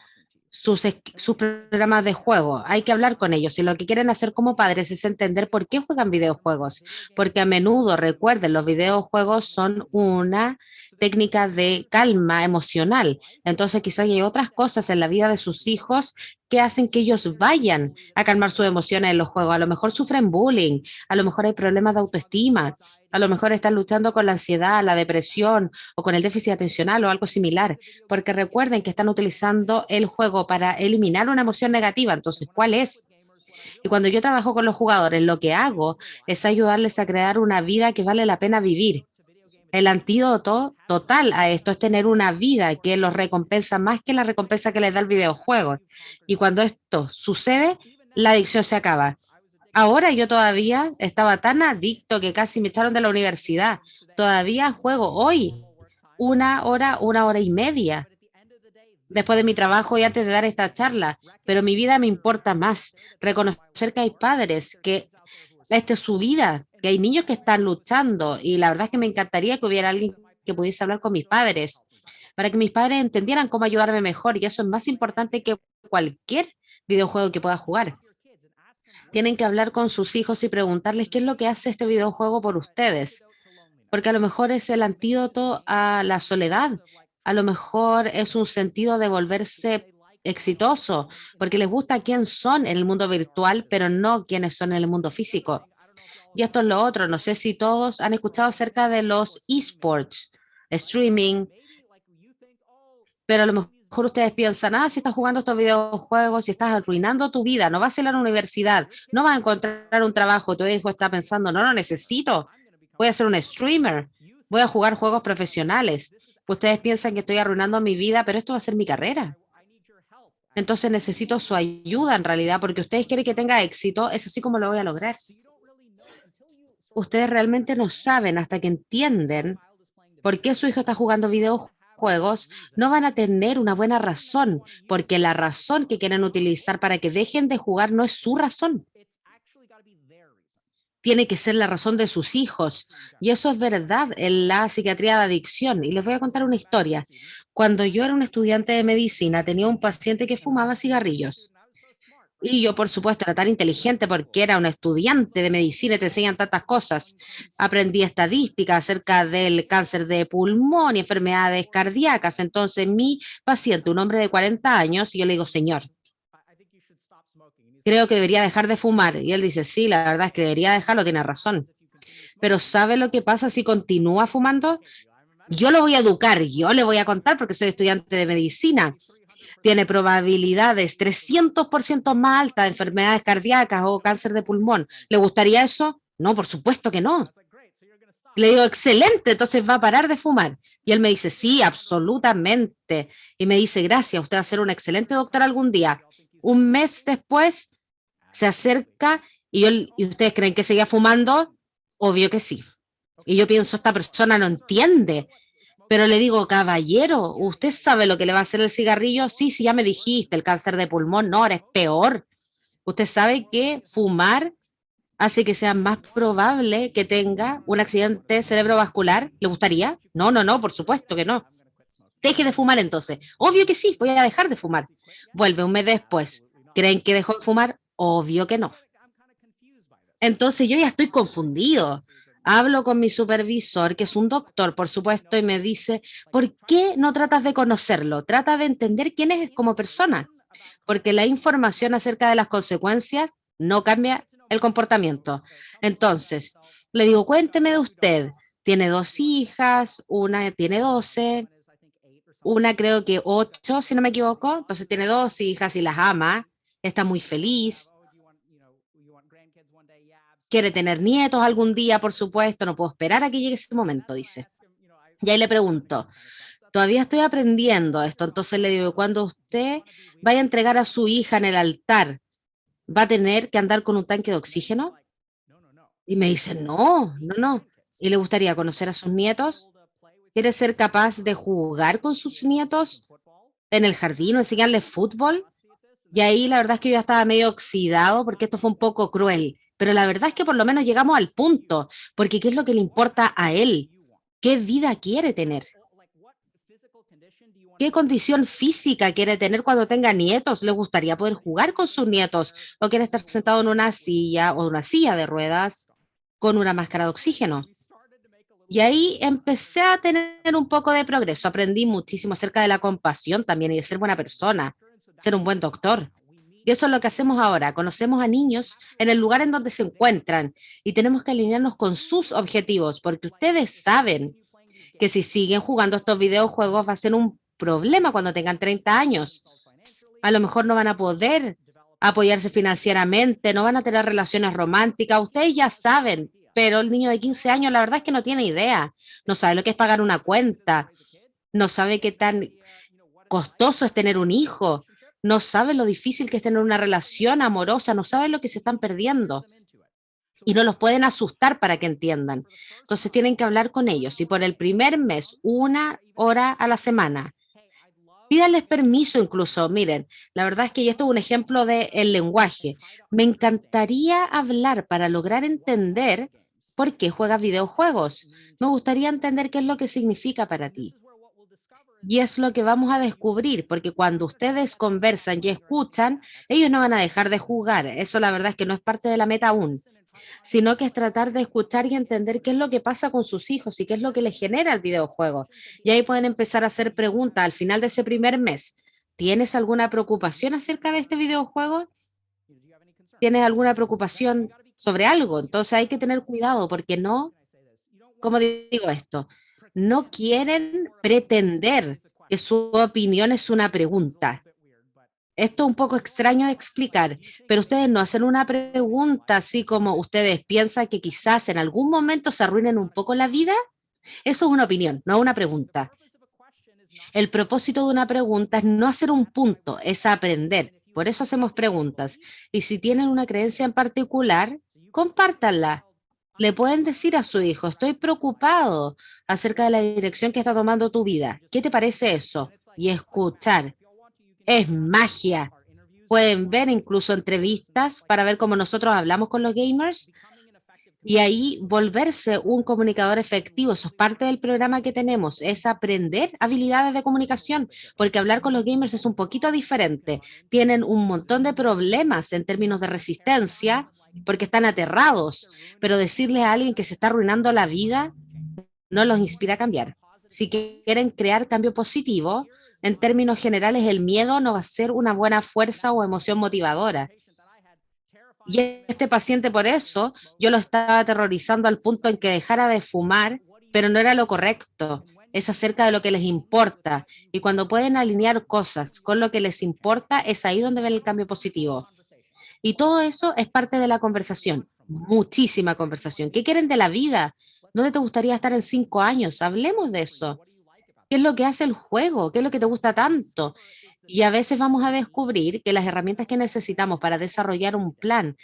sus programas de juego. Hay que hablar con ellos y lo que quieren hacer como padres es entender por qué juegan videojuegos. Porque a menudo, recuerden, los videojuegos son una técnica de calma emocional. Entonces quizás hay otras cosas en la vida de sus hijos que hacen que ellos vayan a calmar sus emociones en los juegos. A lo mejor sufren bullying, a lo mejor hay problemas de autoestima, a lo mejor están luchando con la ansiedad, la depresión o con el déficit atencional o algo similar, porque recuerden que están utilizando el juego para eliminar una emoción negativa. Entonces, ¿cuál es? Y cuando yo trabajo con los jugadores, lo que hago es ayudarles a crear una vida que vale la pena vivir. El antídoto total a esto es tener una vida que los recompensa más que la recompensa que les da el videojuego. Y cuando esto sucede, la adicción se acaba. Ahora yo todavía estaba tan adicto que casi me echaron de la universidad. Todavía juego hoy una hora y media después de mi trabajo y antes de dar esta charla, pero mi vida me importa más. Reconocer que hay padres, que esta es su vida, que hay niños que están luchando y la verdad es que me encantaría que hubiera alguien que pudiese hablar con mis padres, para que mis padres entendieran cómo ayudarme mejor y eso es más importante que cualquier videojuego que pueda jugar. Tienen que hablar con sus hijos y preguntarles qué es lo que hace este videojuego por ustedes, porque a lo mejor es el antídoto a la soledad, a lo mejor es un sentido de volverse exitoso, porque les gusta quién son en el mundo virtual, pero no quiénes son en el mundo físico. Y esto es lo otro, no sé si todos han escuchado acerca de los esports, streaming, pero a lo mejor ustedes piensan, si estás jugando estos videojuegos, si estás arruinando tu vida, no vas a ir a la universidad, no vas a encontrar un trabajo, tu hijo está pensando, no lo necesito, voy a ser un streamer, voy a jugar juegos profesionales. Ustedes piensan que estoy arruinando mi vida, pero esto va a ser mi carrera. Entonces necesito su ayuda en realidad, porque ustedes quieren que tenga éxito, es así como lo voy a lograr. Ustedes realmente no saben hasta que entienden por qué su hijo está jugando videojuegos, no van a tener una buena razón, porque la razón que quieren utilizar para que dejen de jugar no es su razón. Tiene que ser la razón de sus hijos. Y eso es verdad en la psiquiatría de adicción. Y les voy a contar una historia. Cuando yo era un estudiante de medicina, tenía un paciente que fumaba cigarrillos. Y yo, por supuesto, era tan inteligente porque era un estudiante de medicina y te enseñan tantas cosas. Aprendí estadísticas acerca del cáncer de pulmón y enfermedades cardíacas. Entonces, mi paciente, un hombre de 40 años, y yo le digo, señor, creo que debería dejar de fumar. Y él dice, sí, la verdad es que debería dejarlo, tiene razón. Pero ¿sabe lo que pasa si continúa fumando? Yo lo voy a educar, yo le voy a contar porque soy estudiante de medicina. Tiene probabilidades 300% más altas de enfermedades cardíacas o cáncer de pulmón. ¿Le gustaría eso? No, por supuesto que no. Le digo, excelente, entonces va a parar de fumar. Y él me dice, sí, absolutamente. Y me dice, gracias, usted va a ser un excelente doctor algún día. Un mes después se acerca y ustedes creen que seguía fumando, obvio que sí. Y yo pienso, esta persona no entiende. Pero le digo, caballero, ¿usted sabe lo que le va a hacer el cigarrillo? Sí, sí, ya me dijiste, el cáncer de pulmón, no, ahora es peor. Usted sabe que fumar hace que sea más probable que tenga un accidente cerebrovascular. ¿Le gustaría? No, no, no, por supuesto que no. Deje de fumar entonces. Obvio que sí, voy a dejar de fumar. Vuelve un mes después. ¿Creen que dejó de fumar? Obvio que no. Entonces yo ya estoy confundido. Hablo con mi supervisor, que es un doctor, por supuesto, y me dice, ¿por qué no tratas de conocerlo? Trata de entender quién es como persona, porque la información acerca de las consecuencias no cambia el comportamiento. Entonces, le digo, cuénteme de usted. Tiene 2 hijas, una tiene 12, una creo que 8, si no me equivoco. Entonces tiene 2 hijas y las ama, está muy feliz. Quiere tener nietos algún día, por supuesto, no puedo esperar a que llegue ese momento, dice. Y ahí le pregunto, todavía estoy aprendiendo esto, entonces le digo, cuando usted vaya a entregar a su hija en el altar, ¿va a tener que andar con un tanque de oxígeno? Y me dice, no, no, no. ¿Y le gustaría conocer a sus nietos? ¿Quiere ser capaz de jugar con sus nietos en el jardín o enseñarles fútbol? Y ahí la verdad es que yo ya estaba medio oxidado porque esto fue un poco cruel. Pero la verdad es que por lo menos llegamos al punto, porque ¿qué es lo que le importa a él? ¿Qué vida quiere tener? ¿Qué condición física quiere tener cuando tenga nietos? ¿Le gustaría poder jugar con sus nietos? ¿O quiere estar sentado en una silla o una silla de ruedas con una máscara de oxígeno? Y ahí empecé a tener un poco de progreso. Aprendí muchísimo acerca de la compasión también y de ser buena persona, ser un buen doctor. Y eso es lo que hacemos ahora. Conocemos a niños en el lugar en donde se encuentran y tenemos que alinearnos con sus objetivos, porque ustedes saben que si siguen jugando estos videojuegos va a ser un problema cuando tengan 30 años. A lo mejor no van a poder apoyarse financieramente, no van a tener relaciones románticas, ustedes ya saben, pero el niño de 15 años la verdad es que no tiene idea, no sabe lo que es pagar una cuenta, no sabe qué tan costoso es tener un hijo, no sabe lo difícil que es tener una relación amorosa, no saben lo que se están perdiendo y no los pueden asustar para que entiendan. Entonces tienen que hablar con ellos y por el primer mes, 1 hora a la semana. Pídanles permiso incluso. Miren, la verdad es que esto es un ejemplo del lenguaje. Me encantaría hablar para lograr entender por qué juegas videojuegos. Me gustaría entender qué es lo que significa para ti. Y es lo que vamos a descubrir, porque cuando ustedes conversan y escuchan, ellos no van a dejar de jugar. Eso la verdad es que no es parte de la meta aún, sino que es tratar de escuchar y entender qué es lo que pasa con sus hijos y qué es lo que les genera el videojuego. Y ahí pueden empezar a hacer preguntas al final de ese primer mes. ¿Tienes alguna preocupación acerca de este videojuego? ¿Tienes alguna preocupación sobre algo? Entonces hay que tener cuidado porque no, ¿cómo digo esto? No quieren pretender que su opinión es una pregunta. Esto es un poco extraño de explicar, pero ustedes no hacen una pregunta así como ustedes piensan que quizás en algún momento se arruinen un poco la vida. Eso es una opinión, no una pregunta. El propósito de una pregunta es no hacer un punto, es aprender. Por eso hacemos preguntas. Y si tienen una creencia en particular, compártanla. Le pueden decir a su hijo, estoy preocupado acerca de la dirección que está tomando tu vida. ¿Qué te parece eso? Y escuchar. Es magia. Pueden ver incluso entrevistas para ver cómo nosotros hablamos con los gamers y ahí volverse un comunicador efectivo. Eso es parte del programa que tenemos, es aprender habilidades de comunicación, porque hablar con los gamers es un poquito diferente. Tienen un montón de problemas en términos de resistencia porque están aterrados, pero decirle a alguien que se está arruinando la vida no los inspira a cambiar. Si quieren crear cambio positivo, en términos generales, el miedo no va a ser una buena fuerza o emoción motivadora. Y este paciente por eso yo lo estaba aterrorizando al punto en que dejara de fumar, pero no era lo correcto. es acerca de lo que les importa. Y cuando pueden alinear cosas con lo que les importa, es ahí donde ven el cambio positivo. Y todo eso es parte de la conversación, muchísima conversación. ¿Qué quieren de la vida? ¿Dónde te gustaría estar en 5 años? Hablemos de eso. ¿Qué es lo que hace el juego? ¿Qué es lo que te gusta tanto? Y a veces vamos a descubrir que las herramientas que necesitamos para desarrollar un plan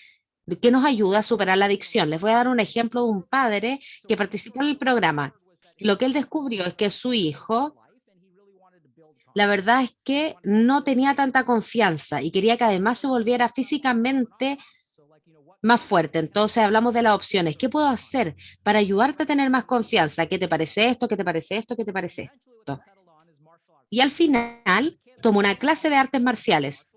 que nos ayuda a superar la adicción. Les voy a dar un ejemplo de un padre que participó en el programa. Lo que él descubrió es que su hijo, la verdad es que no tenía tanta confianza y quería que además se volviera físicamente más fuerte. Entonces hablamos de las opciones. ¿Qué puedo hacer para ayudarte a tener más confianza? ¿Qué te parece esto? ¿Qué te parece esto? ¿Qué te parece esto? Y al final tomó una clase de artes marciales,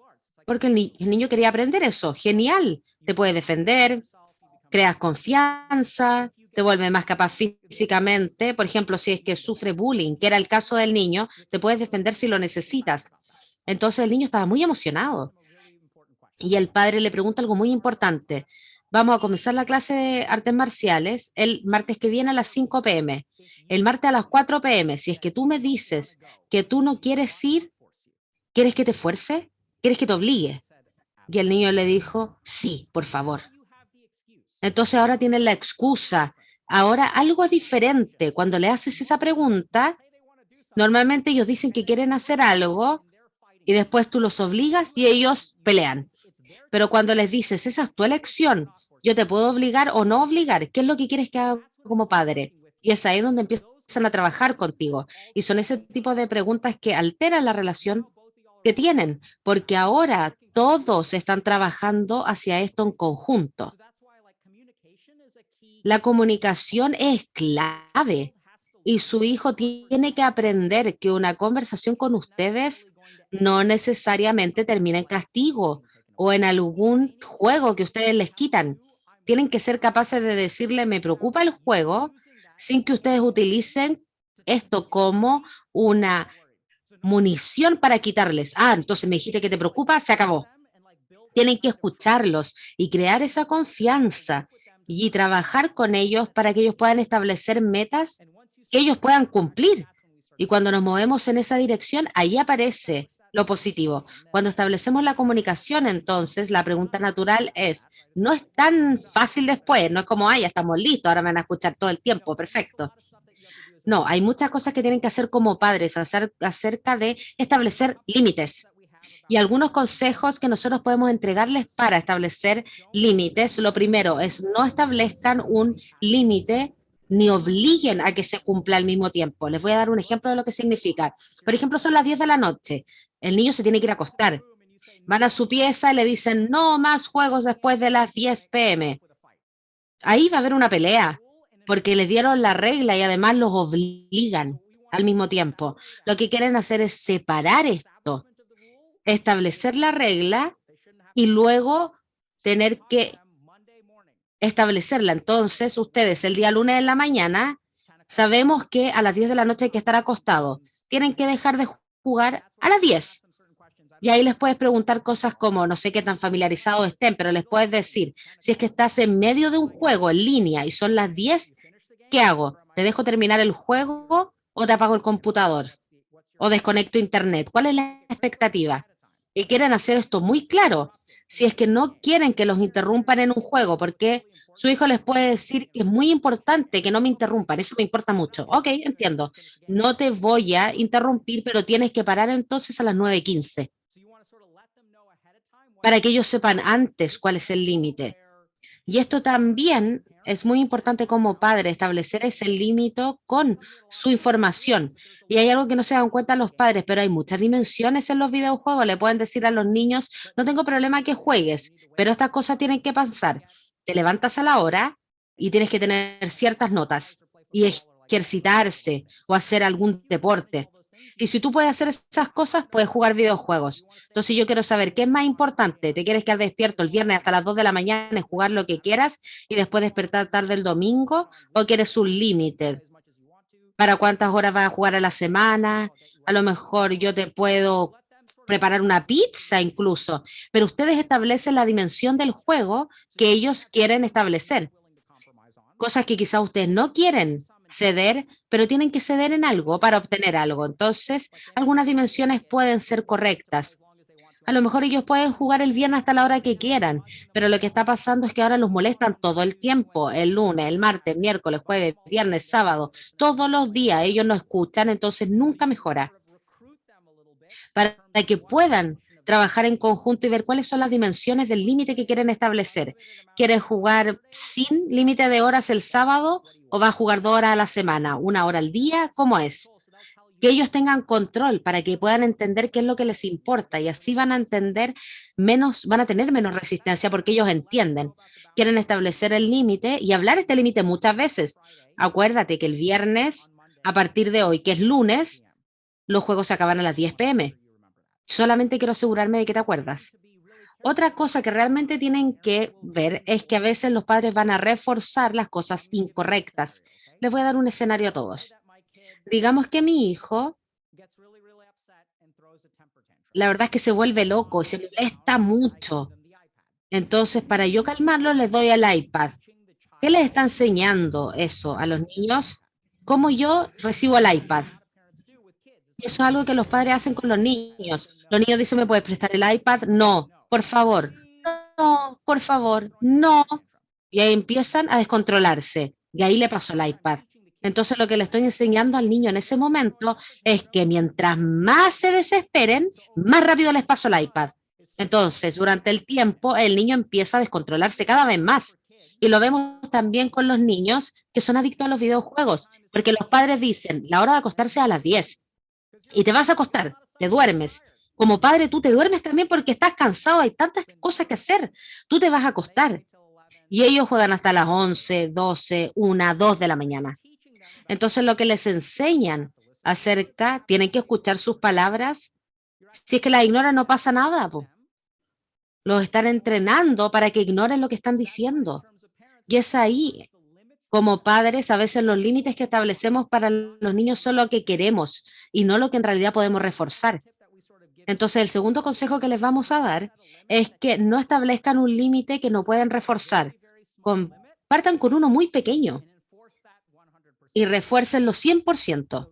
porque el niño quería aprender eso. Genial. Te puede defender, creas confianza, te vuelve más capaz físicamente. Por ejemplo, si es que sufre bullying, que era el caso del niño, te puedes defender si lo necesitas. Entonces el niño estaba muy emocionado y el padre le pregunta algo muy importante. Vamos a comenzar la clase de artes marciales el martes que viene a las 5 p.m. El martes a las 4 p.m. Si es que tú me dices que tú no quieres ir, ¿quieres que te fuerce? ¿Quieres que te obligue? Y el niño le dijo, sí, por favor. Entonces ahora tienen la excusa. Ahora algo diferente. Cuando le haces esa pregunta, normalmente ellos dicen que quieren hacer algo y después tú los obligas y ellos pelean. Pero cuando les dices, esa es tu elección, yo te puedo obligar o no obligar, ¿qué es lo que quieres que haga como padre? Y es ahí donde empiezan a trabajar contigo. Y son ese tipo de preguntas que alteran la relación que tienen, porque ahora todos están trabajando hacia esto en conjunto. La comunicación es clave y su hijo tiene que aprender que una conversación con ustedes no necesariamente termina en castigo o en algún juego que ustedes les quitan. Tienen que ser capaces de decirle, me preocupa el juego, sin que ustedes utilicen esto como una munición para quitarles. Ah, entonces me dijiste que te preocupa, se acabó. Tienen que escucharlos y crear esa confianza y trabajar con ellos para que ellos puedan establecer metas que ellos puedan cumplir. Y cuando nos movemos en esa dirección, ahí aparece lo positivo. Cuando establecemos la comunicación, entonces la pregunta natural es, no es tan fácil después, no es como, ay, ya estamos listos, ahora me van a escuchar todo el tiempo, perfecto. No, hay muchas cosas que tienen que hacer como padres acerca de establecer límites y algunos consejos que nosotros podemos entregarles para establecer límites. Lo primero es no establezcan un límite ni obliguen a que se cumpla al mismo tiempo. Les voy a dar un ejemplo de lo que significa. Por ejemplo, son las 10 de la noche. El niño se tiene que ir a acostar. Van a su pieza y le dicen, no más juegos después de las 10 p.m. Ahí va a haber una pelea, porque les dieron la regla y además los obligan al mismo tiempo. Lo que quieren hacer es separar esto, establecer la regla y luego tener que establecerla. Entonces, ustedes el día lunes en la mañana, sabemos que a las 10 de la noche hay que estar acostado. Tienen que dejar de jugar a las 10. Y ahí les puedes preguntar cosas como, no sé qué tan familiarizados estén, pero les puedes decir, si es que estás en medio de un juego en línea y son las 10, ¿qué hago? ¿Te dejo terminar el juego o te apago el computador? ¿O desconecto internet? ¿Cuál es la expectativa? Y quieren hacer esto muy claro. Si es que no quieren que los interrumpan en un juego, porque su hijo les puede decir que es muy importante que no me interrumpan, eso me importa mucho. Ok, entiendo. No te voy a interrumpir, pero tienes que parar entonces a las 9:15 para que ellos sepan antes cuál es el límite. Y esto también es muy importante como padre, establecer ese límite con su información. Y hay algo que no se dan cuenta los padres, pero hay muchas dimensiones en los videojuegos. Le pueden decir a los niños, no tengo problema que juegues, pero estas cosas tienen que pasar. Te levantas a la hora y tienes que tener ciertas notas y ejercitarse o hacer algún deporte. Y si tú puedes hacer esas cosas, puedes jugar videojuegos. Entonces yo quiero saber qué es más importante. ¿Te quieres quedar despierto el viernes hasta las 2 de la mañana y jugar lo que quieras y después despertar tarde el domingo? ¿O quieres un límite? ¿Para cuántas horas vas a jugar a la semana? A lo mejor yo te puedo preparar una pizza incluso, pero ustedes establecen la dimensión del juego que ellos quieren establecer. Cosas que quizá ustedes no quieren ceder, pero tienen que ceder en algo para obtener algo. Entonces, algunas dimensiones pueden ser correctas. A lo mejor ellos pueden jugar el viernes hasta la hora que quieran, pero lo que está pasando es que ahora los molestan todo el tiempo, el lunes, el martes, miércoles, jueves, viernes, sábado, todos los días. Ellos no escuchan, entonces nunca mejora. Para que puedan trabajar en conjunto y ver cuáles son las dimensiones del límite que quieren establecer. ¿Quieren jugar sin límite de horas el sábado o va a jugar 2 horas a la semana, 1 hora al día? ¿Cómo es? Que ellos tengan control para que puedan entender qué es lo que les importa y así van a entender menos, van a tener menos resistencia porque ellos entienden. Quieren establecer el límite y hablar este límite muchas veces. Acuérdate que el viernes, a partir de hoy, que es lunes, los juegos se acaban a las 10 p.m. Solamente quiero asegurarme de que te acuerdas. Otra cosa que realmente tienen que ver es que a veces los padres van a reforzar las cosas incorrectas. Les voy a dar un escenario a todos. Digamos que mi hijo, la verdad es que se vuelve loco y se molesta mucho. Entonces, para yo calmarlo, les doy el iPad. ¿Qué les está enseñando eso a los niños? ¿Cómo yo recibo el iPad? Y eso es algo que los padres hacen con los niños. Los niños dicen, ¿me puedes prestar el iPad? No, por favor. No, por favor, no. Y ahí empiezan a descontrolarse. Y ahí le paso el iPad. Entonces lo que le estoy enseñando al niño en ese momento es que mientras más se desesperen, más rápido les paso el iPad. Entonces, durante el tiempo, el niño empieza a descontrolarse cada vez más. Y lo vemos también con los niños que son adictos a los videojuegos, porque los padres dicen, la hora de acostarse es a las 10 y te vas a acostar, te duermes. Como padre, tú te duermes también porque estás cansado, hay tantas cosas que hacer. Tú te vas a acostar y ellos juegan hasta las 11, 12, 1, 2 de la mañana. Entonces, lo que les enseñan acerca, tienen que escuchar sus palabras. Si es que las ignoran, no pasa nada, po. Los están entrenando para que ignoren lo que están diciendo. Y es ahí, como padres, a veces los límites que establecemos para los niños son lo que queremos y no lo que en realidad podemos reforzar. Entonces, el segundo consejo que les vamos a dar es que no establezcan un límite que no pueden reforzar. Partan con uno muy pequeño y refuércenlo 100%.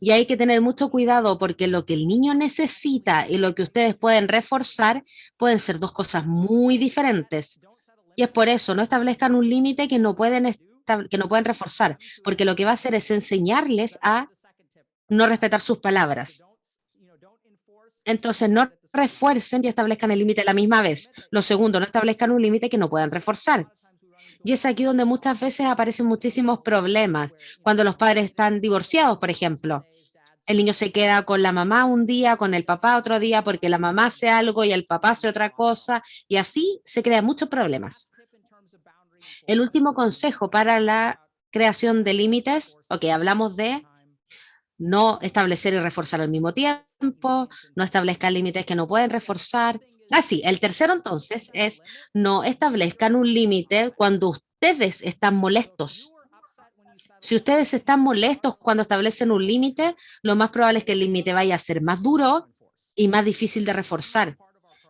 Y hay que tener mucho cuidado porque lo que el niño necesita y lo que ustedes pueden reforzar pueden ser dos cosas muy diferentes. Y es por eso, no establezcan un límite que no pueden reforzar, porque lo que va a hacer es enseñarles a no respetar sus palabras. Entonces, no refuercen y establezcan el límite a la misma vez. Lo segundo, no establezcan un límite que no puedan reforzar. Y es aquí donde muchas veces aparecen muchísimos problemas, cuando los padres están divorciados, por ejemplo. El niño se queda con la mamá un día, con el papá otro día, porque la mamá hace algo y el papá hace otra cosa, y así se crean muchos problemas. El último consejo para la creación de límites, ok, hablamos de no establecer y reforzar al mismo tiempo, no establezcan límites que no pueden reforzar. Así, el tercero entonces es no establezcan un límite cuando ustedes están molestos. Si ustedes están molestos cuando establecen un límite, lo más probable es que el límite vaya a ser más duro y más difícil de reforzar.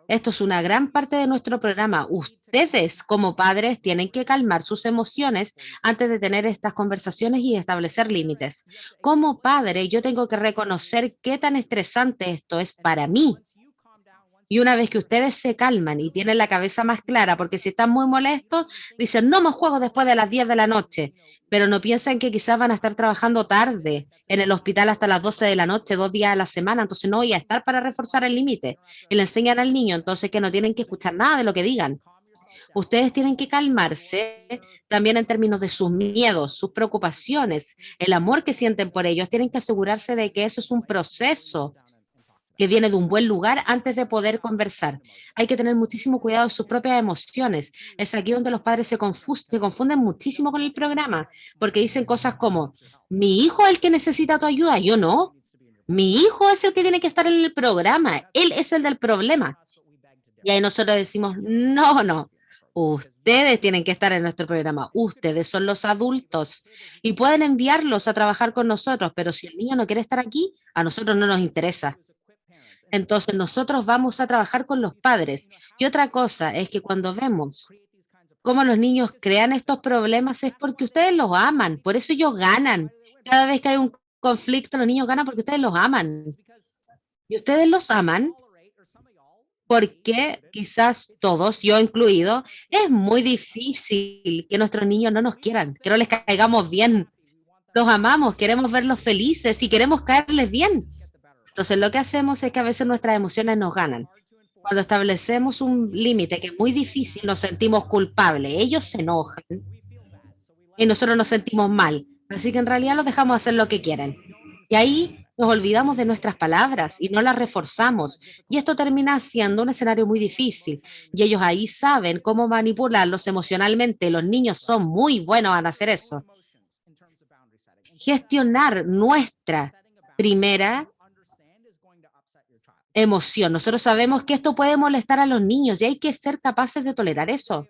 Esto es una gran parte de nuestro programa. Ustedes como padres tienen que calmar sus emociones antes de tener estas conversaciones y establecer límites. Como padre, yo tengo que reconocer qué tan estresante esto es para mí. Y una vez que ustedes se calman y tienen la cabeza más clara, porque si están muy molestos, dicen, no más juego después de las 10 de la noche, pero no piensan que quizás van a estar trabajando tarde en el hospital hasta las 12 de la noche, 2 días a la semana, entonces no voy a estar para reforzar el límite. Y le enseñan al niño entonces que no tienen que escuchar nada de lo que digan. Ustedes tienen que calmarse también en términos de sus miedos, sus preocupaciones, el amor que sienten por ellos. Tienen que asegurarse de que eso es un proceso que viene de un buen lugar antes de poder conversar. Hay que tener muchísimo cuidado de sus propias emociones. Es aquí donde los padres se confunden muchísimo con el programa, porque dicen cosas como, mi hijo es el que necesita tu ayuda, yo no. Mi hijo es el que tiene que estar en el programa, él es el del problema. Y ahí nosotros decimos, no, no. Ustedes tienen que estar en nuestro programa, ustedes son los adultos y pueden enviarlos a trabajar con nosotros, pero si el niño no quiere estar aquí, a nosotros no nos interesa. Entonces nosotros vamos a trabajar con los padres. Y otra cosa es que cuando vemos cómo los niños crean estos problemas es porque ustedes los aman, por eso ellos ganan. Cada vez que hay un conflicto, los niños ganan porque ustedes los aman. Y ustedes los aman porque quizás todos, yo incluido, es muy difícil que nuestros niños no nos quieran, que no les caigamos bien. Los amamos, queremos verlos felices y queremos caerles bien. Entonces lo que hacemos es que a veces nuestras emociones nos ganan. Cuando establecemos un límite que es muy difícil, nos sentimos culpables. Ellos se enojan y nosotros nos sentimos mal. Así que en realidad los dejamos hacer lo que quieren. Y ahí nos olvidamos de nuestras palabras y no las reforzamos. Y esto termina siendo un escenario muy difícil. Y ellos ahí saben cómo manipularlos emocionalmente. Los niños son muy buenos en hacer eso. Gestionar nuestra primera emoción. Nosotros sabemos que esto puede molestar a los niños y hay que ser capaces de tolerar eso.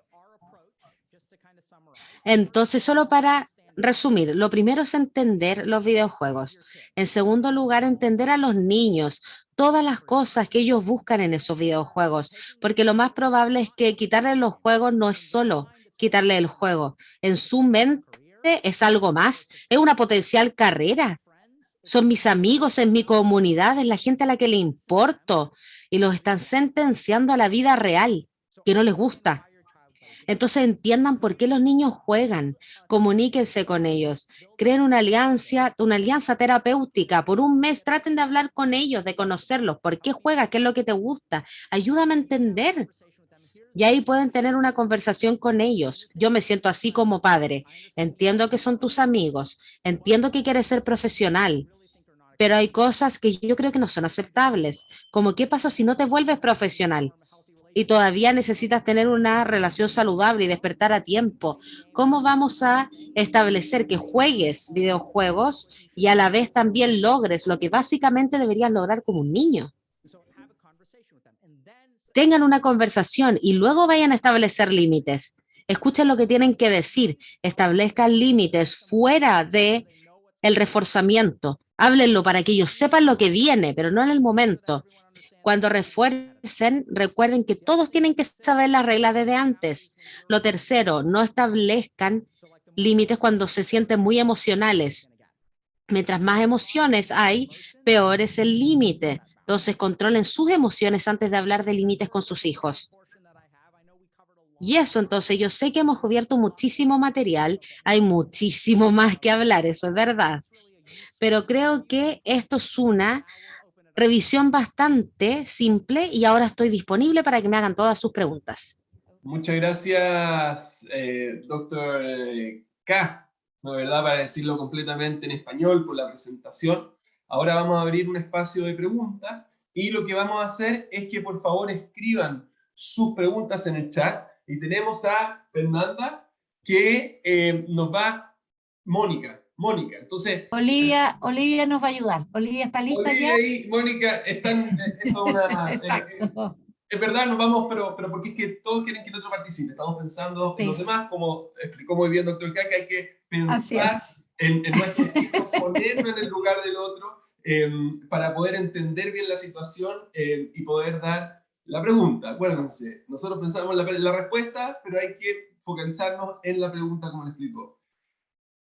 Entonces, solo para resumir, lo primero es entender los videojuegos. En segundo lugar, entender a los niños, todas las cosas que ellos buscan en esos videojuegos, porque lo más probable es que quitarle los juegos no es solo quitarle el juego. En su mente es algo más, es una potencial carrera. Son mis amigos, en mi comunidad, es la gente a la que le importo y los están sentenciando a la vida real, que no les gusta. Entonces entiendan por qué los niños juegan, comuníquense con ellos, creen una alianza terapéutica. Por un mes traten de hablar con ellos, de conocerlos, por qué juegas, qué es lo que te gusta. Ayúdame a entender. Y ahí pueden tener una conversación con ellos. Yo me siento así como padre. Entiendo que son tus amigos, entiendo que quieres ser profesional, pero hay cosas que yo creo que no son aceptables, como qué pasa si no te vuelves profesional y todavía necesitas tener una relación saludable y despertar a tiempo. ¿Cómo vamos a establecer que juegues videojuegos y a la vez también logres lo que básicamente deberías lograr como un niño? Tengan una conversación y luego vayan a establecer límites. Escuchen lo que tienen que decir, establezcan límites fuera de el reforzamiento. Háblenlo para que ellos sepan lo que viene, pero no en el momento. Cuando refuercen, recuerden que todos tienen que saber las reglas desde antes. Lo tercero, no establezcan límites cuando se sienten muy emocionales. Mientras más emociones hay, peor es el límite. Entonces, controlen sus emociones antes de hablar de límites con sus hijos. Y eso, entonces, yo sé que hemos cubierto muchísimo material, hay muchísimo más que hablar, eso es verdad. Pero creo que esto es una revisión bastante simple y ahora estoy disponible para que me hagan todas sus preguntas. Muchas gracias, doctor K, ¿no, verdad? Para decirlo completamente en español por la presentación. Ahora vamos a abrir un espacio de preguntas y lo que vamos a hacer es que por favor escriban sus preguntas en el chat. Y tenemos a Fernanda que nos va, Mónica. Entonces, Olivia nos va a ayudar. Olivia, ¿está lista Olivia ya? y Mónica están, esto es una, Exacto. es verdad, nos vamos, pero porque es que todos quieren que el otro participe. Estamos pensando en los demás, como explicó muy bien doctor K, que hay que pensar en nuestros hijos, ponernos en el lugar del otro, para poder entender bien la situación y poder dar la pregunta. Acuérdense, nosotros pensamos en la respuesta, pero hay que focalizarnos en la pregunta, como le explicó.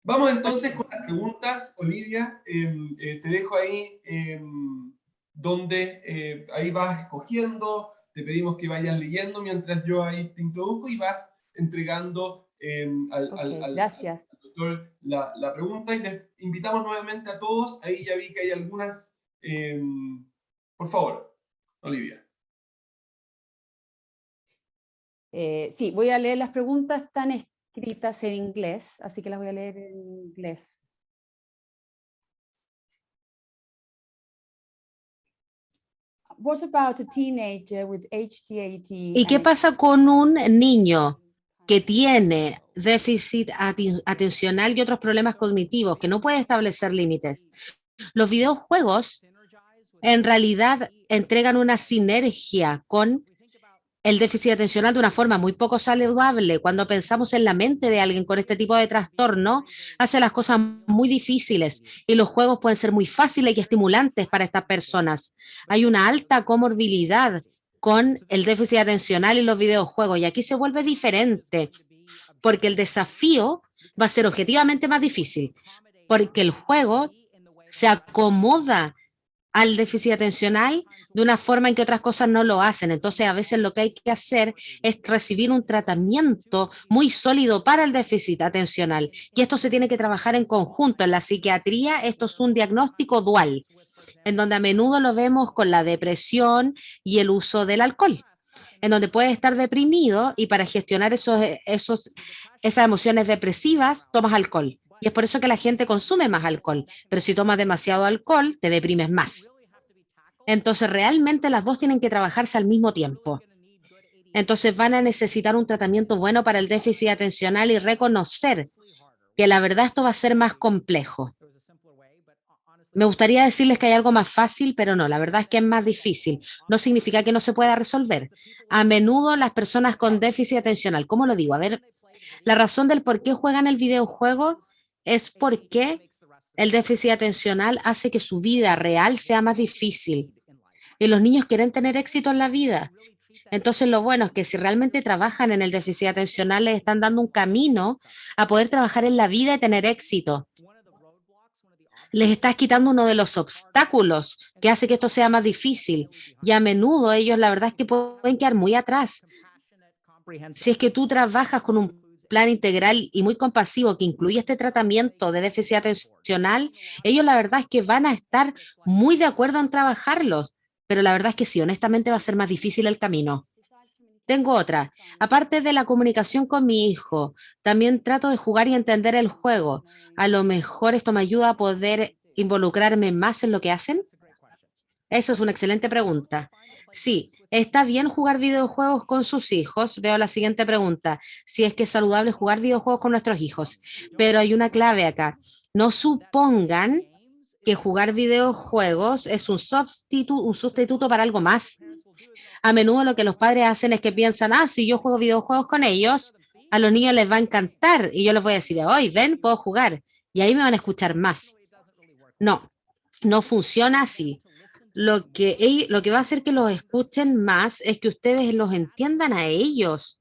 Vamos entonces con las preguntas, Olivia. Te dejo ahí donde ahí vas escogiendo, te pedimos que vayas leyendo mientras yo ahí te introduzco y vas entregando al doctor la pregunta. Y les invitamos nuevamente a todos, ahí ya vi que hay algunas. Por favor, Olivia. Sí, voy a leer las preguntas, están escritas en inglés, así que las voy a leer en inglés. What about a teenager with ADHD? ¿Y qué pasa con un niño que tiene déficit atencional y otros problemas cognitivos, que no puede establecer límites? Los videojuegos en realidad entregan una sinergia con el déficit atencional de una forma muy poco saludable. Cuando pensamos en la mente de alguien con este tipo de trastorno, hace las cosas muy difíciles y los juegos pueden ser muy fáciles y estimulantes para estas personas. Hay una alta comorbilidad con el déficit atencional y los videojuegos y aquí se vuelve diferente. porque el desafío va a ser objetivamente más difícil, porque el juego se acomoda al déficit atencional de una forma en que otras cosas no lo hacen. Entonces, a veces lo que hay que hacer es recibir un tratamiento muy sólido para el déficit atencional. Y esto se tiene que trabajar en conjunto. En la psiquiatría, esto es un diagnóstico dual, en donde a menudo lo vemos con la depresión y el uso del alcohol, en donde puedes estar deprimido y para gestionar esas emociones depresivas tomas alcohol. Y es por eso que la gente consume más alcohol, pero si tomas demasiado alcohol te deprimes más. Entonces realmente las dos tienen que trabajarse al mismo tiempo. Entonces van a necesitar un tratamiento bueno para el déficit atencional y reconocer que la verdad esto va a ser más complejo. Me gustaría decirles que hay algo más fácil, pero no, la verdad es que es más difícil. No significa que no se pueda resolver. A menudo las personas con déficit atencional, ¿cómo lo digo? A ver, la razón del por qué juegan el videojuego es porque el déficit atencional hace que su vida real sea más difícil. Y los niños quieren tener éxito en la vida. Entonces, lo bueno es que si realmente trabajan en el déficit atencional, les están dando un camino a poder trabajar en la vida y tener éxito. Les estás quitando uno de los obstáculos que hace que esto sea más difícil. Y a menudo ellos, la verdad es que pueden quedar muy atrás. Si es que tú trabajas con un plan integral y muy compasivo que incluye este tratamiento de déficit atencional, ellos la verdad es que van a estar muy de acuerdo en trabajarlos, pero la verdad es que sí, honestamente va a ser más difícil el camino. Tengo otra. Aparte de la comunicación con mi hijo, también trato de jugar y entender el juego. A lo mejor esto me ayuda a poder involucrarme más en lo que hacen. Eso es una excelente pregunta. Sí, está bien jugar videojuegos con sus hijos. Veo la siguiente pregunta. Si es que es saludable jugar videojuegos con nuestros hijos. Pero hay una clave acá. No supongan que jugar videojuegos es un sustituto para algo más. A menudo lo que los padres hacen es que piensan, si yo juego videojuegos con ellos, a los niños les va a encantar. Y yo les voy a decir, hoy, ven, puedo jugar. Y ahí me van a escuchar más. No, no funciona así. Lo que va a hacer que los escuchen más es que ustedes los entiendan a ellos.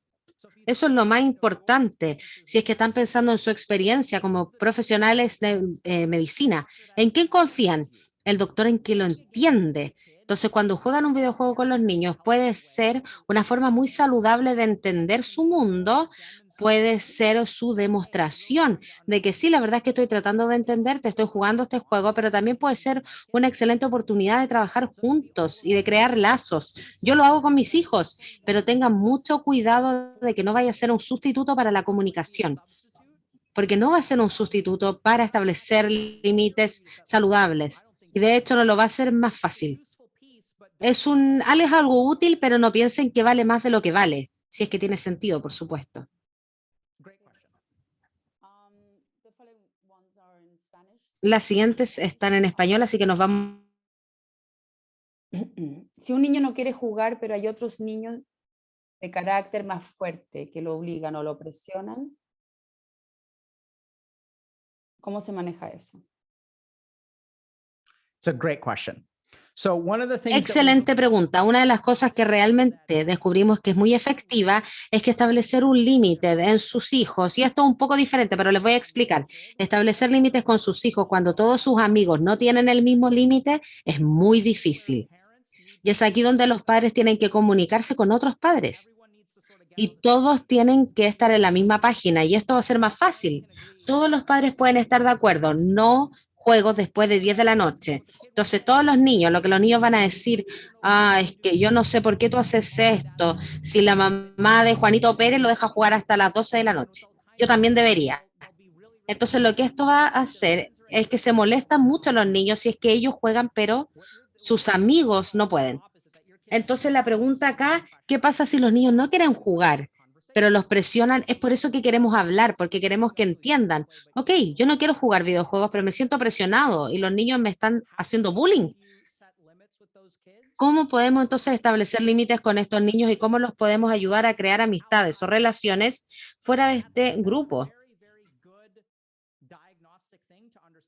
Eso es lo más importante. Si es que están pensando en su experiencia como profesionales de medicina, ¿en quién confían? El doctor en que lo entiende. Entonces, cuando juegan un videojuego con los niños, puede ser una forma muy saludable de entender su mundo, puede ser su demostración de que sí, la verdad es que estoy tratando de entenderte, estoy jugando este juego, pero también puede ser una excelente oportunidad de trabajar juntos y de crear lazos. Yo lo hago con mis hijos, pero tengan mucho cuidado de que no vaya a ser un sustituto para la comunicación, porque no va a ser un sustituto para establecer límites saludables. Y de hecho no lo va a hacer más fácil. Es algo útil, pero no piensen que vale más de lo que vale, si es que tiene sentido, por supuesto. Las siguientes están en español, así que nos vamos. Si un niño no quiere jugar, pero hay otros niños de carácter más fuerte que lo obligan o lo presionan, ¿cómo se maneja eso? It's a great question. So one of the things Excelente pregunta. Una de las cosas que realmente descubrimos que es muy efectiva es que establecer un límite en sus hijos, y esto es un poco diferente, pero les voy a explicar. Establecer límites con sus hijos cuando todos sus amigos no tienen el mismo límite es muy difícil. Y es aquí donde los padres tienen que comunicarse con otros padres. Y todos tienen que estar en la misma página y esto va a ser más fácil. Todos los padres pueden estar de acuerdo, no juegos después de 10 de la noche. Entonces, todos los niños, lo que los niños van a decir, es que yo no sé por qué tú haces esto, si la mamá de Juanito Pérez lo deja jugar hasta las 12 de la noche. Yo también debería. Entonces, lo que esto va a hacer es que se molestan mucho los niños si es que ellos juegan, pero sus amigos no pueden. Entonces la pregunta acá, ¿qué pasa si los niños no quieren jugar, pero los presionan? Es por eso que queremos hablar, porque queremos que entiendan, ok, yo no quiero jugar videojuegos, pero me siento presionado y los niños me están haciendo bullying. ¿Cómo podemos entonces establecer límites con estos niños y cómo los podemos ayudar a crear amistades o relaciones fuera de este grupo?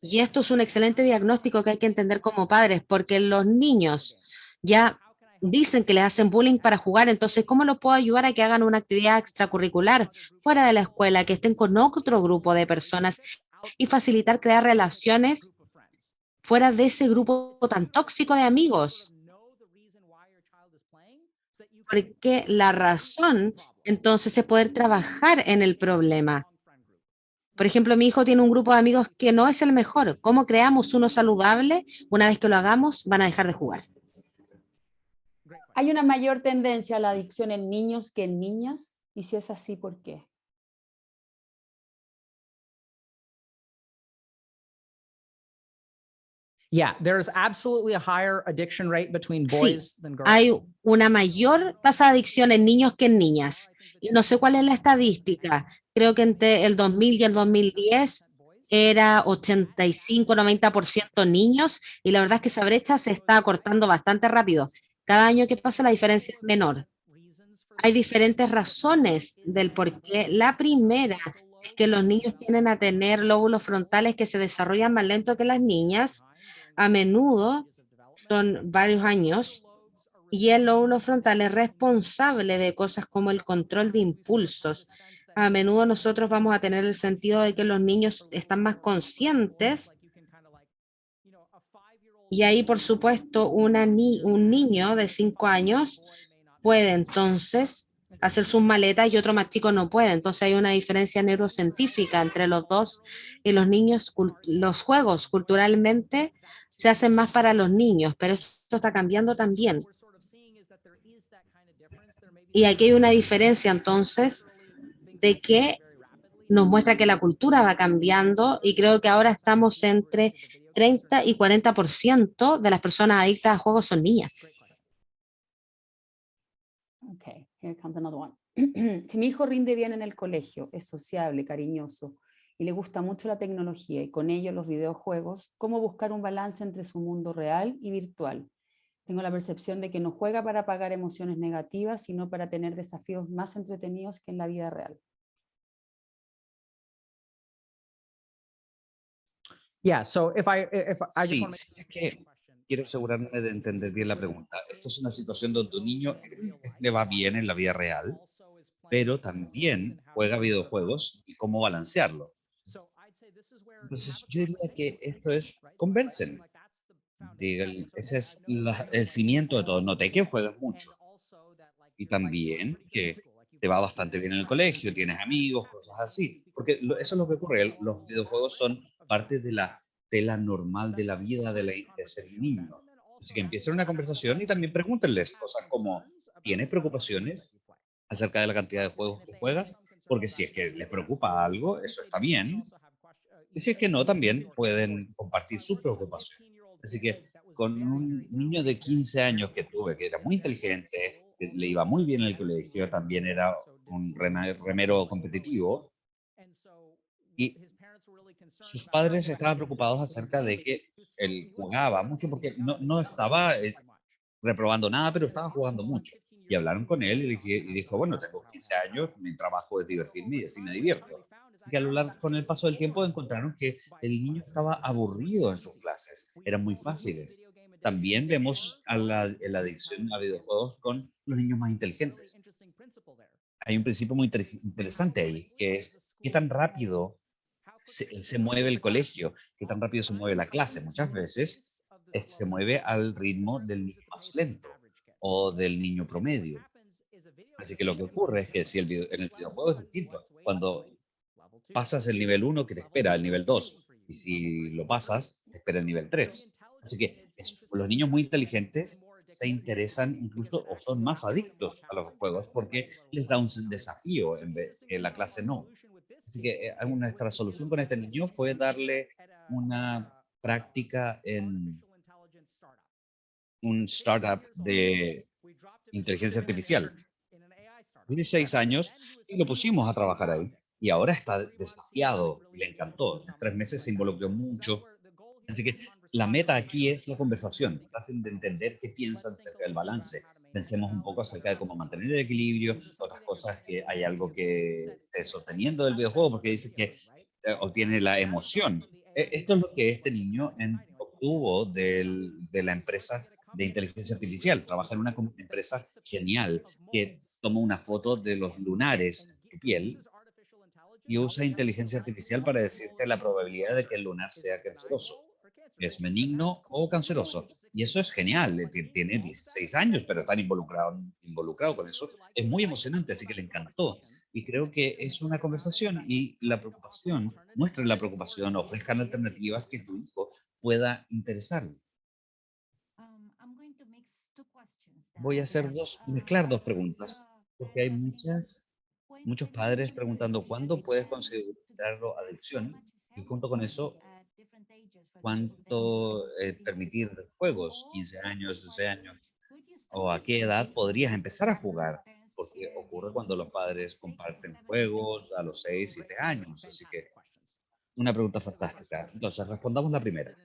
Y esto es un excelente diagnóstico que hay que entender como padres, porque los niños ya dicen que les hacen bullying para jugar, entonces, ¿cómo los puedo ayudar a que hagan una actividad extracurricular fuera de la escuela, que estén con otro grupo de personas y facilitar crear relaciones fuera de ese grupo tan tóxico de amigos? Porque la razón, entonces, es poder trabajar en el problema. Por ejemplo, mi hijo tiene un grupo de amigos que no es el mejor. ¿Cómo creamos uno saludable? Una vez que lo hagamos, van a dejar de jugar. ¿Hay una mayor tendencia a la adicción en niños que en niñas? Y si es así, ¿por qué? Yeah, there's absolutely a higher addiction rate between Sí, boys than girls. hay una mayor tasa de adicción en niños que en niñas. Y no sé cuál es la estadística. Creo que entre el 2000 y el 2010 era 85-90% niños, y la verdad es que esa brecha se está acortando bastante rápido. Cada año que pasa la diferencia es menor. Hay diferentes razones del por qué. La primera es que los niños tienden a tener lóbulos frontales que se desarrollan más lento que las niñas. A menudo son varios años, y el lóbulo frontal es responsable de cosas como el control de impulsos. A menudo nosotros vamos a tener el sentido de que los niños están más conscientes, y ahí, por supuesto, un niño de 5 años puede entonces hacer sus maletas y otro más chico no puede. Entonces hay una diferencia neurocientífica entre los dos, y los niños, los juegos culturalmente se hacen más para los niños, pero esto está cambiando también. Y aquí hay una diferencia entonces de que nos muestra que la cultura va cambiando, y creo que ahora estamos entre 30 y 40% de las personas adictas a juegos son niñas. Okay, here comes another one. Si mi hijo rinde bien en el colegio, es sociable, cariñoso y le gusta mucho la tecnología y con ello los videojuegos, ¿cómo buscar un balance entre su mundo real y virtual? Tengo la percepción de que no juega para apagar emociones negativas, sino para tener desafíos más entretenidos que en la vida real. Yeah, so if I just Sí, want to sí, es que quiero asegurarme de entender bien la pregunta. Esto es una situación donde un niño le va bien en la vida real, pero también juega videojuegos y cómo balancearlo. Entonces, yo diría que esto es, conversen. Ese es el cimiento de todo. Noté que juegas mucho y también que te va bastante bien en el colegio, tienes amigos, cosas así. Porque eso es lo que ocurre. Los videojuegos son parte de la tela normal de la vida de ser niño. Así que empiecen una conversación y también pregúntenles cosas como, ¿tienes preocupaciones acerca de la cantidad de juegos que juegas? Porque si es que les preocupa algo, eso está bien. Y si es que no, también pueden compartir sus preocupaciones. Así que con un niño de 15 años que tuve, que era muy inteligente, que le iba muy bien en el colegio, también era un remero competitivo, y sus padres estaban preocupados acerca de que él jugaba mucho porque no estaba reprobando nada, pero estaba jugando mucho. Y hablaron con él y dijo, bueno, tengo 15 años, mi trabajo es divertirme y así me divierto. Así que con el paso del tiempo encontraron que el niño estaba aburrido en sus clases, eran muy fáciles. También vemos la adicción a videojuegos con los niños más inteligentes. Hay un principio muy interesante ahí, que es qué tan rápido se mueve el colegio, qué tan rápido se mueve la clase. Muchas veces se mueve al ritmo del niño más lento o del niño promedio. Así que lo que ocurre es que si en el videojuego es distinto, cuando pasas el nivel uno que te espera el nivel 2 y si lo pasas, te espera el nivel 3. Así que los niños muy inteligentes se interesan incluso o son más adictos a los juegos porque les da un desafío en vez que la clase no. Así que nuestra solución con este niño fue darle una práctica en un startup de inteligencia artificial. 16 años y lo pusimos a trabajar ahí. Y ahora está desafiado y le encantó. En 3 meses se involucró mucho. Así que la meta aquí es la conversación. Traten de entender qué piensan acerca del balance. Pensemos un poco acerca de cómo mantener el equilibrio, otras cosas que hay algo que esté sosteniendo del videojuego, porque dice que obtiene la emoción. Esto es lo que este niño obtuvo de la empresa de inteligencia artificial. Trabaja en una empresa genial que toma una foto de los lunares en tu piel y usa inteligencia artificial para decirte la probabilidad de que el lunar sea canceroso, es benigno o canceroso. Y eso es genial. Tiene 16 años, pero están involucrado con eso. Es muy emocionante, así que le encantó. Y creo que es una conversación y la preocupación, muestren la preocupación, ofrezcan alternativas que tu hijo pueda interesarle. Voy a mezclar dos preguntas, porque hay muchos padres preguntando cuándo puedes considerarlo adicción y junto con eso, cuánto permitir juegos, 15 años, 12 años, o a qué edad podrías empezar a jugar, porque ocurre cuando los padres comparten juegos a los 6 7 años. Así que una pregunta fantástica. Entonces, respondamos la primera.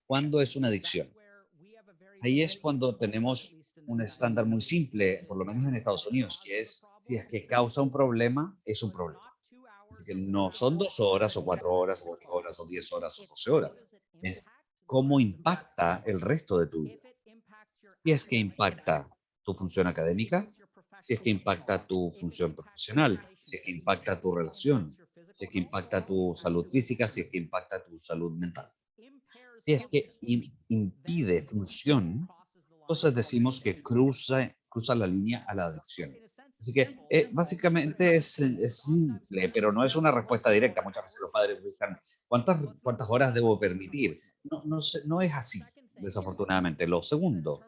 ¿Cuándo es una adicción? Ahí es cuando tenemos un estándar muy simple, por lo menos en Estados Unidos, que es si es que causa un problema, es un problema. Así que no son 2 horas o 4 horas o 8 horas o 10 horas o 12 horas. Es cómo impacta el resto de tu vida. Si es que impacta tu función académica, si es que impacta tu función profesional, si es que impacta tu relación, si es que impacta tu salud física, si es que impacta tu salud mental. Si es que impide función, entonces decimos que cruza la línea a la adicción. Así que básicamente es simple, pero no es una respuesta directa. Muchas veces los padres buscan cuántas horas debo permitir. No, no es así, desafortunadamente. Lo segundo,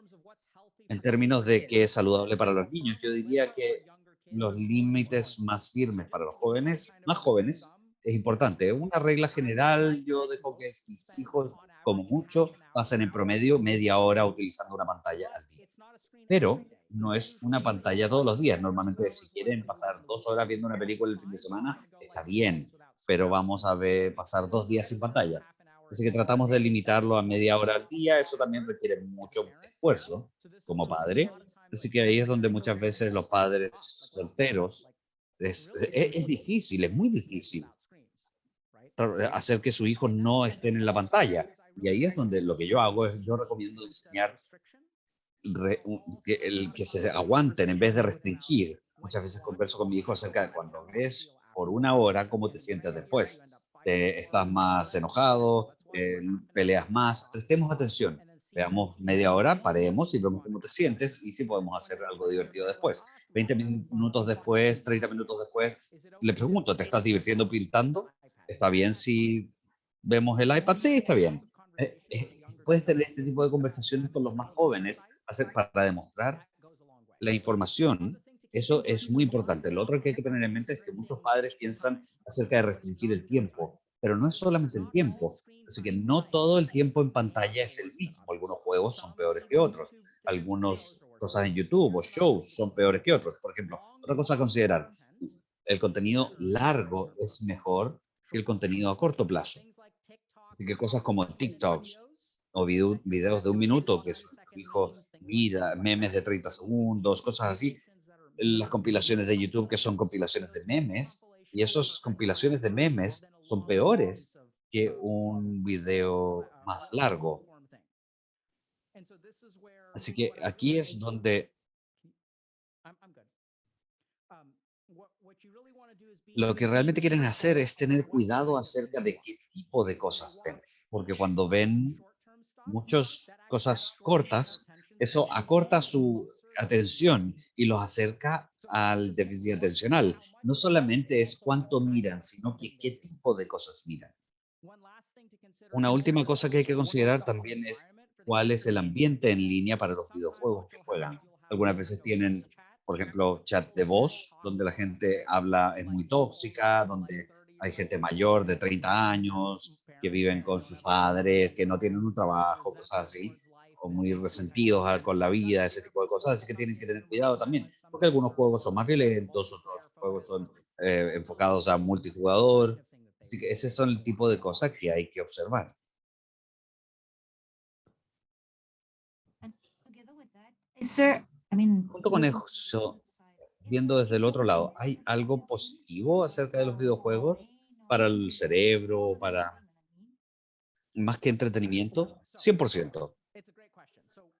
en términos de qué es saludable para los niños, yo diría que los límites más firmes para los jóvenes, más jóvenes, es importante. Una regla general, yo dejo que mis hijos, como mucho, pasen en promedio media hora utilizando una pantalla al día. Pero no es una pantalla todos los días. Normalmente, si quieren pasar 2 horas viendo una película el fin de semana, está bien, pero vamos a pasar 2 días sin pantallas. Así que tratamos de limitarlo a media hora al día. Eso también requiere mucho esfuerzo como padre. Así que ahí es donde muchas veces los padres solteros es difícil, es muy difícil hacer que su hijo no esté en la pantalla. Y ahí es donde lo que yo hago es, yo recomiendo enseñar que se aguanten en vez de restringir. Muchas veces converso con mi hijo acerca de cuando ves por 1 hora cómo te sientes después. ¿Estás más enojado? ¿Peleas más? Prestemos atención. Veamos media hora, paremos y vemos cómo te sientes y si podemos hacer algo divertido después. 20 minutos después, 30 minutos después, le pregunto, ¿te estás divirtiendo pintando? ¿Está bien si vemos el iPad? Sí, está bien. Puedes tener este tipo de conversaciones con los más jóvenes para demostrar la información. Eso es muy importante. Lo otro que hay que tener en mente es que muchos padres piensan acerca de restringir el tiempo, pero no es solamente el tiempo. Así que no todo el tiempo en pantalla es el mismo. Algunos juegos son peores que otros. Algunas cosas en YouTube o shows son peores que otros. Por ejemplo, otra cosa a considerar, el contenido largo es mejor que el contenido a corto plazo. Así que cosas como TikToks o videos de 1 minuto que su hijo mira, memes de 30 segundos, cosas así, las compilaciones de YouTube que son compilaciones de memes, y esas compilaciones de memes son peores que un video más largo. Así que aquí es donde lo que realmente quieren hacer es tener cuidado acerca de qué tipo de cosas ven, porque cuando ven muchas cosas cortas, eso acorta su atención y los acerca al déficit atencional. No solamente es cuánto miran, sino que qué tipo de cosas miran. Una última cosa que hay que considerar también es cuál es el ambiente en línea para los videojuegos que juegan. Algunas veces tienen, por ejemplo, chat de voz, donde la gente habla, es muy tóxica, donde hay gente mayor de 30 años que viven con sus padres, que no tienen un trabajo, cosas así, o muy resentidos con la vida, ese tipo de cosas. Así que tienen que tener cuidado también, porque algunos juegos son más violentos, otros juegos son enfocados a multijugador. Así que ese son el tipo de cosas que hay que observar. Sir, Junto con eso, viendo desde el otro lado, ¿hay algo positivo acerca de los videojuegos para el cerebro, para más que entretenimiento? 100%.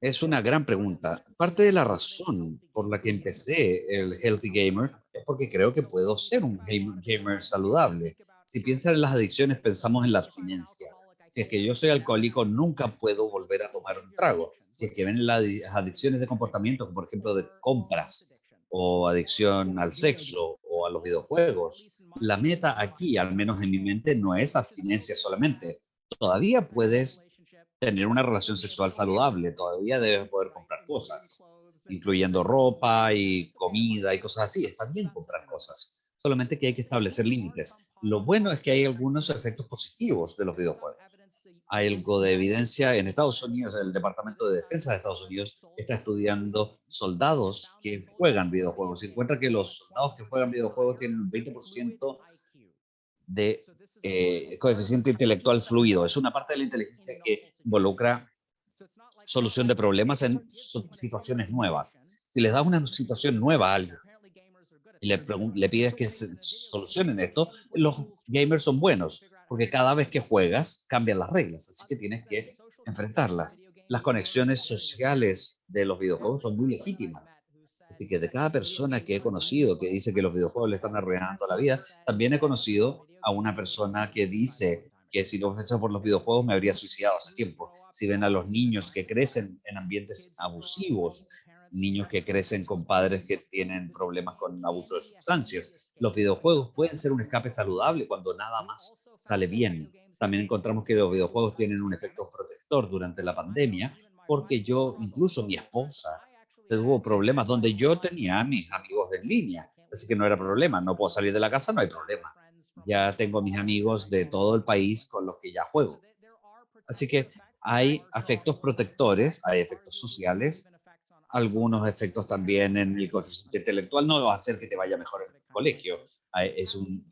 Es una gran pregunta. Parte de la razón por la que empecé el Healthy Gamer es porque creo que puedo ser un gamer saludable. Si piensan en las adicciones, pensamos en la abstinencia. Si es que yo soy alcohólico, nunca puedo volver a tomar un trago. Si es que ven las adicciones de comportamiento, como por ejemplo de compras o adicción al sexo o a los videojuegos, la meta aquí, al menos en mi mente, no es abstinencia solamente. Todavía puedes tener una relación sexual saludable, todavía debes poder comprar cosas, incluyendo ropa y comida y cosas así. Está bien comprar cosas, solamente que hay que establecer límites. Lo bueno es que hay algunos efectos positivos de los videojuegos. Hay algo de evidencia en Estados Unidos, el Departamento de Defensa de Estados Unidos está estudiando soldados que juegan videojuegos y encuentra que los soldados que juegan videojuegos tienen un 20% de coeficiente intelectual fluido. Es una parte de la inteligencia que involucra solución de problemas en situaciones nuevas. Si les das una situación nueva a alguien y le pides que solucionen esto, los gamers son buenos, porque cada vez que juegas cambian las reglas, así que tienes que enfrentarlas. Las conexiones sociales de los videojuegos son muy legítimas. Así que de cada persona que he conocido que dice que los videojuegos le están arruinando la vida, también he conocido a una persona que dice que si no fuese por los videojuegos me habría suicidado hace tiempo. Si ven a los niños que crecen en ambientes abusivos, niños que crecen con padres que tienen problemas con abuso de sustancias, los videojuegos pueden ser un escape saludable cuando nada más sale bien. También encontramos que los videojuegos tienen un efecto protector durante la pandemia, porque yo, incluso mi esposa, tuvo problemas donde yo tenía a mis amigos en línea, así que no era problema, no puedo salir de la casa, no hay problema. Ya tengo mis amigos de todo el país con los que ya juego. Así que hay efectos protectores, hay efectos sociales, algunos efectos también en el coeficiente intelectual, no va a hacer que te vaya mejor en el colegio, es un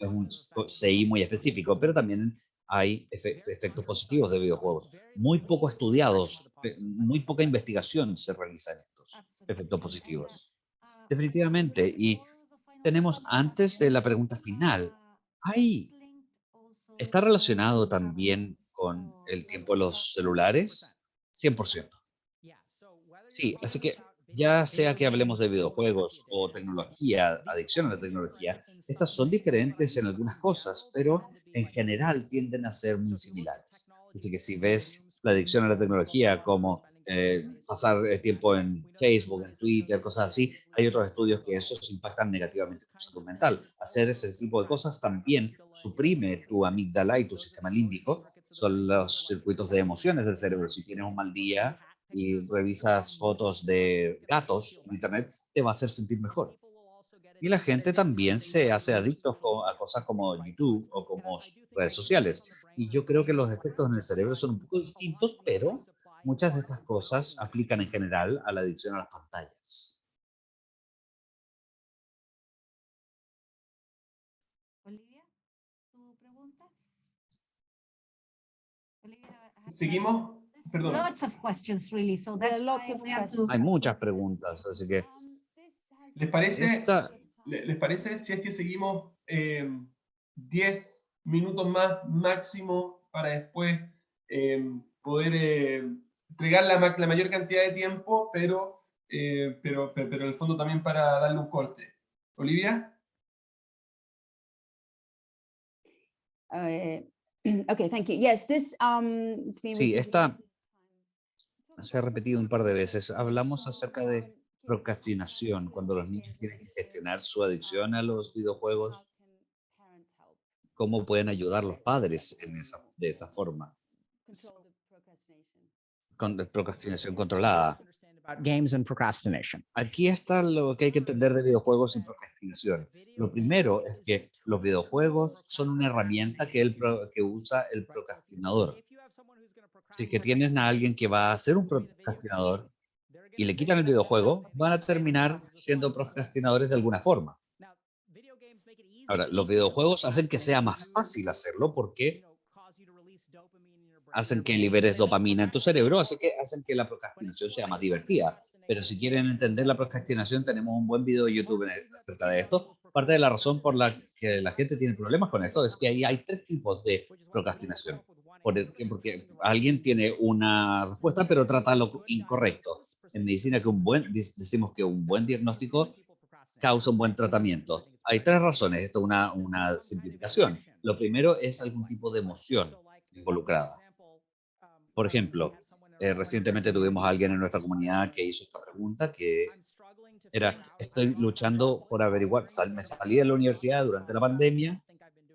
CI muy específico, pero también hay efectos positivos de videojuegos, muy poco estudiados, muy poca investigación se realiza en estos efectos positivos. Definitivamente, y tenemos antes de la pregunta final, ¿hay, está relacionado también con el tiempo de los celulares? 100%. Sí, así que ya sea que hablemos de videojuegos o tecnología, adicción a la tecnología, estas son diferentes en algunas cosas, pero en general tienden a ser muy similares. Así que si ves la adicción a la tecnología como pasar tiempo en Facebook, en Twitter, cosas así, hay otros estudios que esos impactan negativamente en tu salud mental. Hacer ese tipo de cosas también suprime tu amígdala y tu sistema límbico, son los circuitos de emociones del cerebro. Si tienes un mal día, y revisas fotos de gatos en internet, te va a hacer sentir mejor. Y la gente también se hace adictos a cosas como YouTube o como redes sociales. Y yo creo que los efectos en el cerebro son un poco distintos, pero muchas de estas cosas aplican en general a la adicción a las pantallas. Olivia, ¿tu pregunta? Olivia Seguimos, perdón. lots of questions really, so There that's are lots why of we have to. questions. Hay muchas preguntas, así que ¿Les parece, esta, les parece si es que seguimos 10 minutos más máximo para después poder entregar la mayor cantidad de tiempo, pero en el fondo también para darle un corte? ¿Olivia? Okay, thank you. Yes, it's been sí, repeated esta multiple times. se ha repetido un par de veces. Hablamos acerca de procrastinación, cuando los niños tienen que gestionar su adicción a los videojuegos. ¿Cómo pueden ayudar los padres de esa forma? Con procrastinación controlada. About games and procrastination. Aquí está lo que hay que entender de videojuegos y procrastinación. Lo primero es que los videojuegos son una herramienta que usa el procrastinador. Si que tienen a alguien que va a ser un procrastinador y le quitan el videojuego, van a terminar siendo procrastinadores de alguna forma. Ahora, los videojuegos hacen que sea más fácil hacerlo porque hacen que liberes dopamina en tu cerebro, así que hacen que la procrastinación sea más divertida. Pero si quieren entender la procrastinación, tenemos un buen video de YouTube acerca de esto. Parte de la razón por la que la gente tiene problemas con esto es que hay tres tipos de procrastinación. porque alguien tiene una respuesta, pero trata lo incorrecto. En medicina, decimos que un buen diagnóstico causa un buen tratamiento. Hay tres razones, esto es una simplificación. Lo primero es algún tipo de emoción involucrada. Por ejemplo, recientemente tuvimos a alguien en nuestra comunidad que hizo esta pregunta, que era, estoy luchando por averiguar, me salí de la universidad durante la pandemia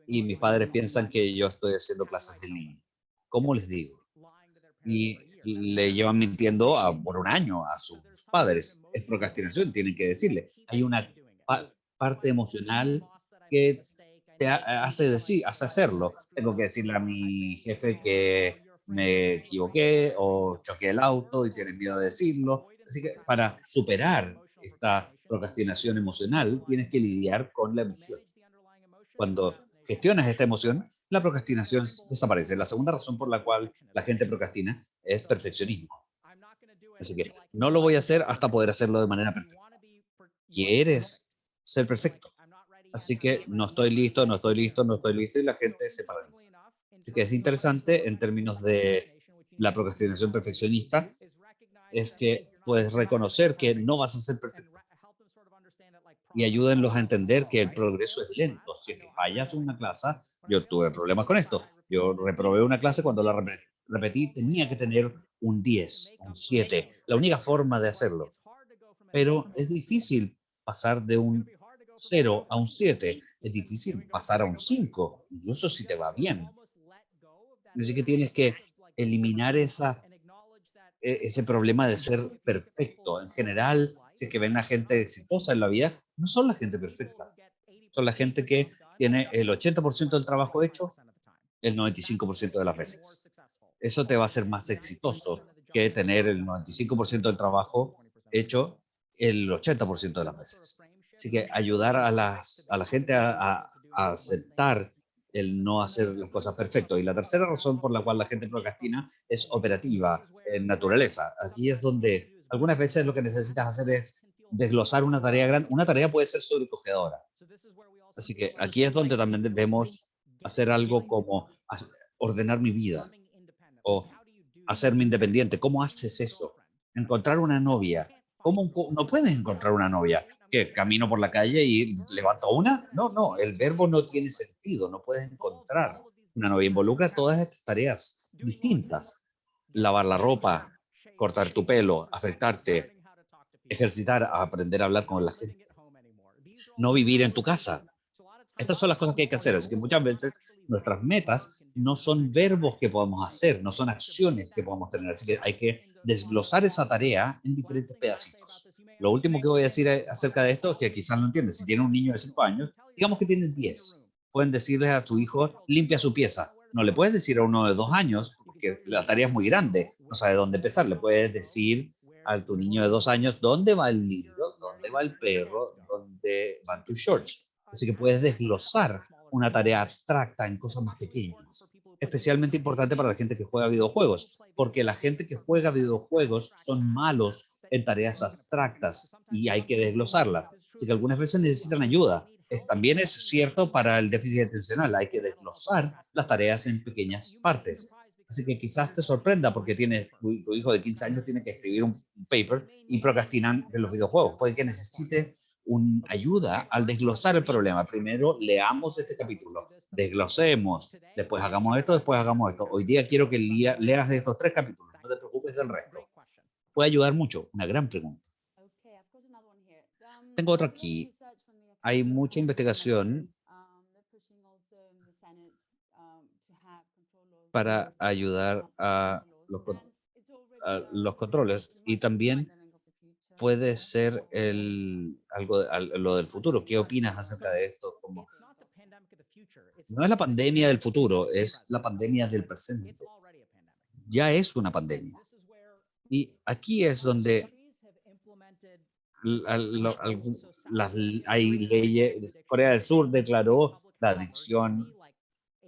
y mis padres piensan que yo estoy haciendo clases en línea. ¿Cómo les digo? Y le llevan mintiendo por un año a sus padres. Es procrastinación, tienen que decirle. Hay una parte emocional que te hace decir, hace hacerlo. Tengo que decirle a mi jefe que me equivoqué o choqué el auto y tienes miedo de decirlo. Así que para superar esta procrastinación emocional, tienes que lidiar con la emoción. Cuando gestionas esta emoción, la procrastinación desaparece. La segunda razón por la cual la gente procrastina es perfeccionismo. Así que no lo voy a hacer hasta poder hacerlo de manera perfecta. Quieres ser perfecto. Así que no estoy listo, no estoy listo, no estoy listo y la gente se paraliza. Así que es interesante en términos de la procrastinación perfeccionista, es que puedes reconocer que no vas a ser perfecto y ayúdenlos a entender que el progreso es lento. Si es que fallas una clase, yo tuve problemas con esto. Yo reprobé una clase cuando la repetí, tenía que tener un 10, un 7, la única forma de hacerlo. Pero es difícil pasar de un 0 a un 7, es difícil pasar a un 5, incluso si te va bien. Así que tienes que eliminar ese problema de ser perfecto. En general, si es que ven a gente exitosa en la vida, no son la gente perfecta. Son la gente que tiene el 80% del trabajo hecho el 95% de las veces. Eso te va a hacer más exitoso que tener el 95% del trabajo hecho el 80% de las veces. Así que ayudar a la gente a aceptar el no hacer las cosas perfecto. Y la tercera razón por la cual la gente procrastina es operativa, en naturaleza. Aquí es donde algunas veces lo que necesitas hacer es desglosar una tarea grande. Una tarea puede ser sobrecogedora. Así que aquí es donde también debemos hacer algo como ordenar mi vida o hacerme independiente. ¿Cómo haces eso? Encontrar una novia. No puedes encontrar una novia? ¿Que camino por la calle y levanto una? No, no, el verbo no tiene sentido. No puedes encontrar una novia. Involucra todas estas tareas distintas. Lavar la ropa, cortar tu pelo, afectarte, ejercitar, aprender a hablar con la gente. No vivir en tu casa. Estas son las cosas que hay que hacer. Así que muchas veces nuestras metas no son verbos que podemos hacer, no son acciones que podemos tener. Así que hay que desglosar esa tarea en diferentes pedacitos. Lo último que voy a decir acerca de esto es que quizás no entiendes. Si tiene un niño de 5 años, digamos que tiene 10. Pueden decirle a su hijo, limpia su pieza. No le puedes decir a uno de 2 años, porque la tarea es muy grande, no sabe dónde empezar. Le puedes decir a tu niño de 2 años, ¿dónde va el libro? ¿Dónde va el perro? ¿Dónde van tus shorts? Así que puedes desglosar una tarea abstracta en cosas más pequeñas. Especialmente importante para la gente que juega videojuegos, porque la gente que juega videojuegos son malos en tareas abstractas y hay que desglosarlas. Así que algunas veces necesitan ayuda. También es cierto para el déficit atencional, hay que desglosar las tareas en pequeñas partes. Así que quizás te sorprenda porque tu hijo de 15 años tiene que escribir un paper y procrastinan en los videojuegos. Puede que necesite ayuda al desglosar el problema. Primero leamos este capítulo, desglosemos, después hagamos esto. Hoy día quiero que leas estos 3 capítulos, no te preocupes del resto. Puede ayudar mucho, una gran pregunta. Tengo otra aquí. Hay mucha investigación para ayudar a los controles y también puede ser lo del futuro. ¿Qué opinas acerca de esto? No es la pandemia del futuro, es la pandemia del presente. Ya es una pandemia. Y aquí es donde hay leyes. Corea del Sur declaró la adicción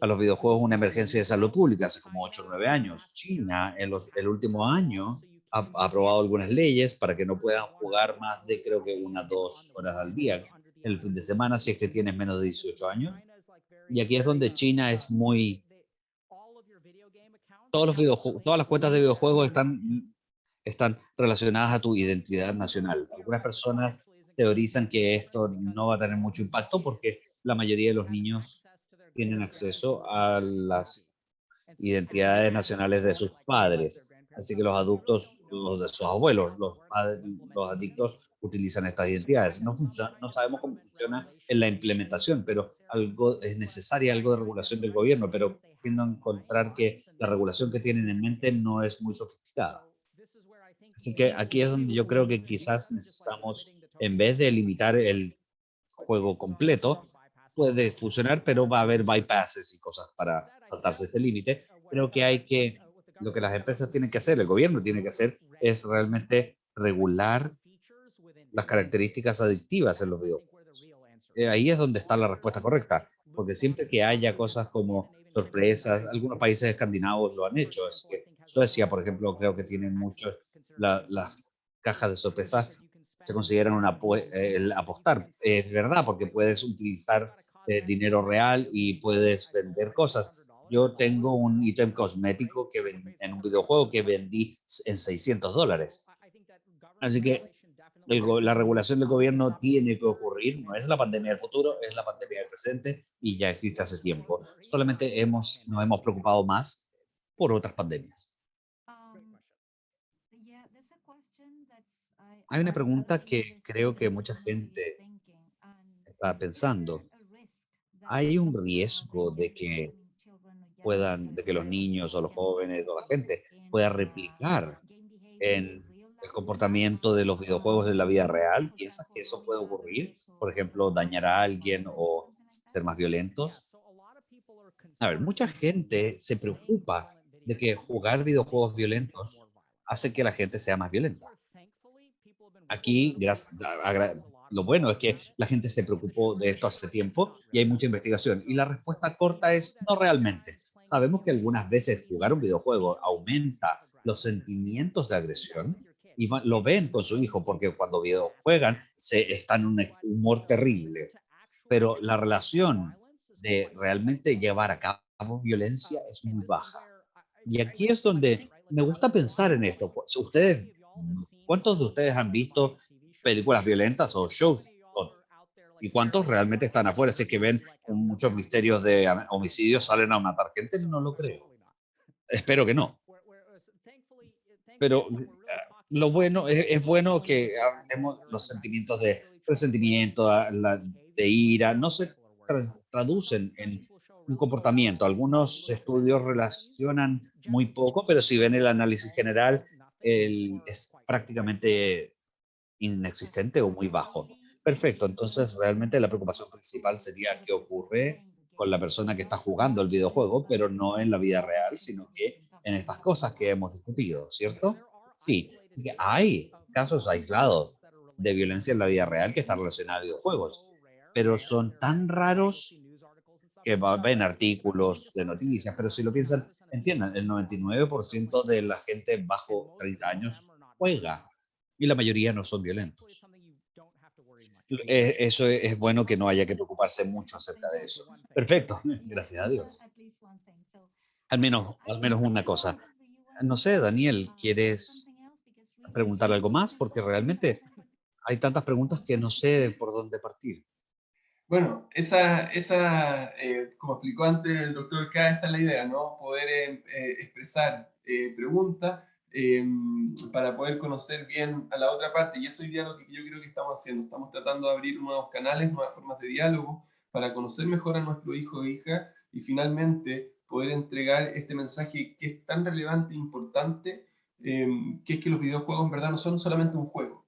a los videojuegos una emergencia de salud pública hace como 8 o 9 años. China, en el último año, ha aprobado algunas leyes para que no puedan jugar más de, creo que, 1 o 2 horas al día el fin de semana si es que tienes menos de 18 años. Y aquí es donde China es muy todas las cuentas de videojuegos están relacionadas a tu identidad nacional. Algunas personas teorizan que esto no va a tener mucho impacto porque la mayoría de los niños tienen acceso a las identidades nacionales de sus padres. Así que los adultos, los de sus abuelos, los adictos utilizan estas identidades. No sabemos cómo funciona en la implementación, pero algo es necesaria, algo de regulación del gobierno, pero tiendo a encontrar que la regulación que tienen en mente no es muy sofisticada. Así que aquí es donde yo creo que quizás necesitamos, en vez de limitar el juego completo, puede funcionar, pero va a haber bypasses y cosas para saltarse este límite. Creo que lo que las empresas tienen que hacer, el gobierno tiene que hacer, es realmente regular las características adictivas en los videojuegos. Ahí es donde está la respuesta correcta, porque siempre que haya cosas como sorpresas, algunos países escandinavos lo han hecho, así que Suecia, por ejemplo, creo que tienen muchos, las cajas de sorpresas se consideran el apostar. Es verdad, porque puedes utilizar dinero real y puedes vender cosas. Yo tengo un ítem cosmético en un videojuego que vendí en $600. Así que la regulación del gobierno tiene que ocurrir, no es la pandemia del futuro, es la pandemia del presente y ya existe hace tiempo. Solamente nos hemos preocupado más por otras pandemias. Um, yeah, there's a question that's Hay una I pregunta believe que it's creo que mucha commonly gente thinking, and está is there pensando. a risk that ¿Hay un the riesgo young children or young de que los niños o los can jóvenes o la replicate gente in pueda replicar game behavior in en real el life? comportamiento de los videojuegos en la vida real? For ¿Piensas example, que eso rolling puede down the ocurrir? dice Por or ejemplo, dañar a alguien violent or o something like that? ser más violentos. So a lot of people are A ver, concerned mucha gente se playing preocupa violent de video que games jugar videojuegos makes people violentos more violent. hace que la gente sea más This is violenta. where thankfully people have been working Aquí, really hard. There's a lot of lo bueno es research que la happening. gente se And the preocupó short de esto answer hace is tiempo not y hay really. mucha investigación. Y la respuesta We corta know es that no realmente. sometimes playing Sabemos video que games algunas veces increases jugar un videojuego feelings aumenta of los aggression. sentimientos de You see that with agresión your kids. y lo ven con su hijo porque cuando juegan están en un humor terrible. To actually Pero la cause relación violence is de quite realmente llevar a cabo violencia es and muy this is baja. where Y it's aquí like es a question, donde right? Like me gusta a lot pensar of en people, esto. like Pues, how many of y'all have seen ¿cuántos de some ustedes han horrifying visto TV shows? películas violentas o How many shows? of y'all are out there like ¿Y cuántos barely realmente están watching afuera? Si es que ven movies like at the muchos right misterios de age? homicidios, salen a matar gente, So no lo creo. hopefully not. Espero que no. Thankfully Pero what we're really talking lo about bueno, es bueno que and hablemos anger los and sentimientos aggression. de Really try to break resentimiento, de behaviors like ira, that no that se people are worried about. Some traducen en studies will show un relatively comportamiento. Algunos estudios relacionan muy poco, pero si ven el análisis general, es prácticamente inexistente o muy bajo. Perfecto, entonces realmente la preocupación principal sería qué ocurre con la persona que está jugando el videojuego, pero no en la vida real, sino que en estas cosas que hemos discutido, ¿cierto? Sí, así que hay casos aislados de violencia en la vida real que están relacionados a videojuegos, pero son tan raros que ven artículos de noticias, pero si lo piensan, entiendan, el 99% de la gente bajo 30 años juega y la mayoría no son violentos. Eso es bueno que no haya que preocuparse mucho acerca de eso. Perfecto, gracias a Dios. At least one thing. So Al menos una cosa. No sé, Daniel, ¿quieres something else? Because really, preguntar algo más? there's Porque so many realmente questions. hay tantas preguntas que no sé por dónde partir. Bueno, como explicó antes el doctor K, esa es la idea, ¿no? Poder expresar preguntas para poder conocer bien a la otra parte. Y eso hoy día lo que yo creo que estamos haciendo. Estamos tratando de abrir nuevos canales, nuevas formas de diálogo para conocer mejor a nuestro hijo o hija y finalmente poder entregar este mensaje que es tan relevante e importante, que es que los videojuegos en verdad no son solamente un juego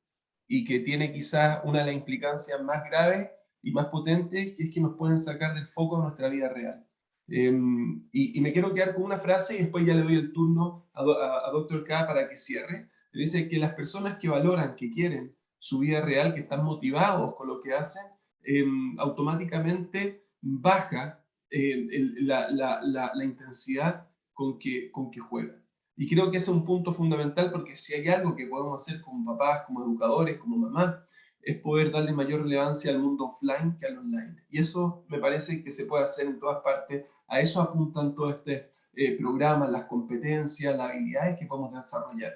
y que tiene quizás una de las implicancias más graves y más potentes, que es que nos pueden sacar del foco de nuestra vida real. Y me quiero quedar con una frase y después ya le doy el turno a Dr. K para que cierre. Le dice que las personas que valoran, que quieren su vida real, que están motivados con lo que hacen, automáticamente baja la intensidad con que juegan. Y creo que ese es un punto fundamental porque si hay algo que podemos hacer como papás, como educadores, como mamás, es poder darle mayor relevancia al mundo offline que al online. Y eso me parece que se puede hacer en todas partes. A eso apuntan todos programas, las competencias, las habilidades que podemos desarrollar.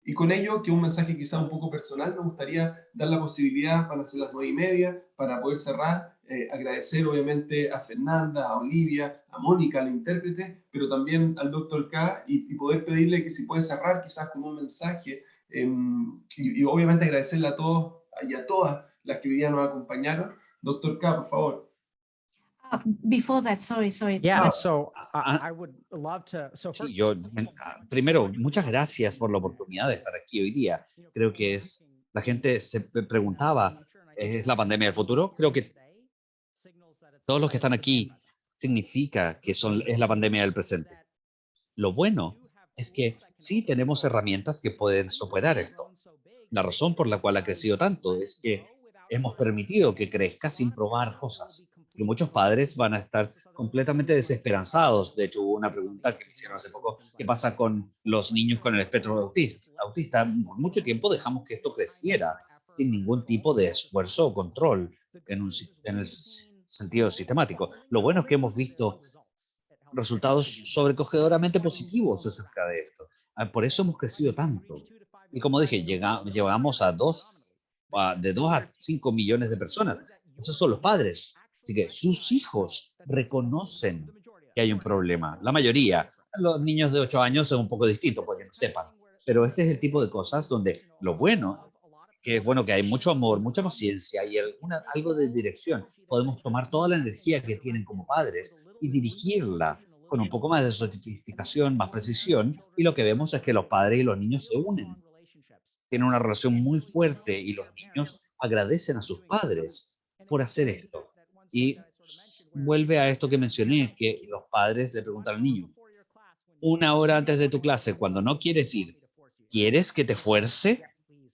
Y con ello, que un mensaje quizá un poco personal, me gustaría dar la posibilidad, van a ser las 9:30, para poder cerrar, agradecer obviamente a Fernanda, a Olivia, a Mónica, la intérprete, pero también al Dr. K, y poder pedirle que si puede cerrar quizás con un mensaje, y obviamente agradecerle a todos y a todas las que hoy día nos acompañaron. Dr. K, por favor. Before that, sorry. Yeah. Ah, So ah, I would love to. So Sí, first, primero, muchas gracias por la oportunidad de estar aquí hoy día. Creo que la gente se preguntaba, ¿es la pandemia del futuro? Creo que todos los que están aquí significa que es la pandemia del presente. Lo bueno es que sí tenemos herramientas que pueden superar esto. La razón por la cual ha crecido tanto es que hemos permitido que crezca sin probar cosas. Y muchos padres van a estar completamente desesperanzados. De hecho, hubo una pregunta que me hicieron hace poco: ¿qué pasa con los niños con el espectro autista? Por mucho tiempo dejamos que esto creciera sin ningún tipo de esfuerzo o control en el sentido sistemático. Lo bueno es que hemos visto resultados sobrecogedoramente positivos acerca de esto. Por eso hemos crecido tanto. Y como dije, llegamos de 2 a 5 millones de personas. Esos son los padres. Así que sus hijos reconocen que hay un problema. La mayoría, los niños de 8 años es un poco distinto, porque no sepan. Pero este es el tipo de cosas donde lo bueno, que es bueno que hay mucho amor, mucha paciencia y algo de dirección. Podemos tomar toda la energía que tienen como padres y dirigirla con un poco más de sofisticación, más precisión, y lo que vemos es que los padres y los niños se unen, tienen una relación muy fuerte y los niños agradecen a sus padres por hacer esto. Y vuelve a esto que mencioné, que los padres le preguntan al niño, 1 hora antes de tu clase, cuando no quieres ir, ¿quieres que te fuerce?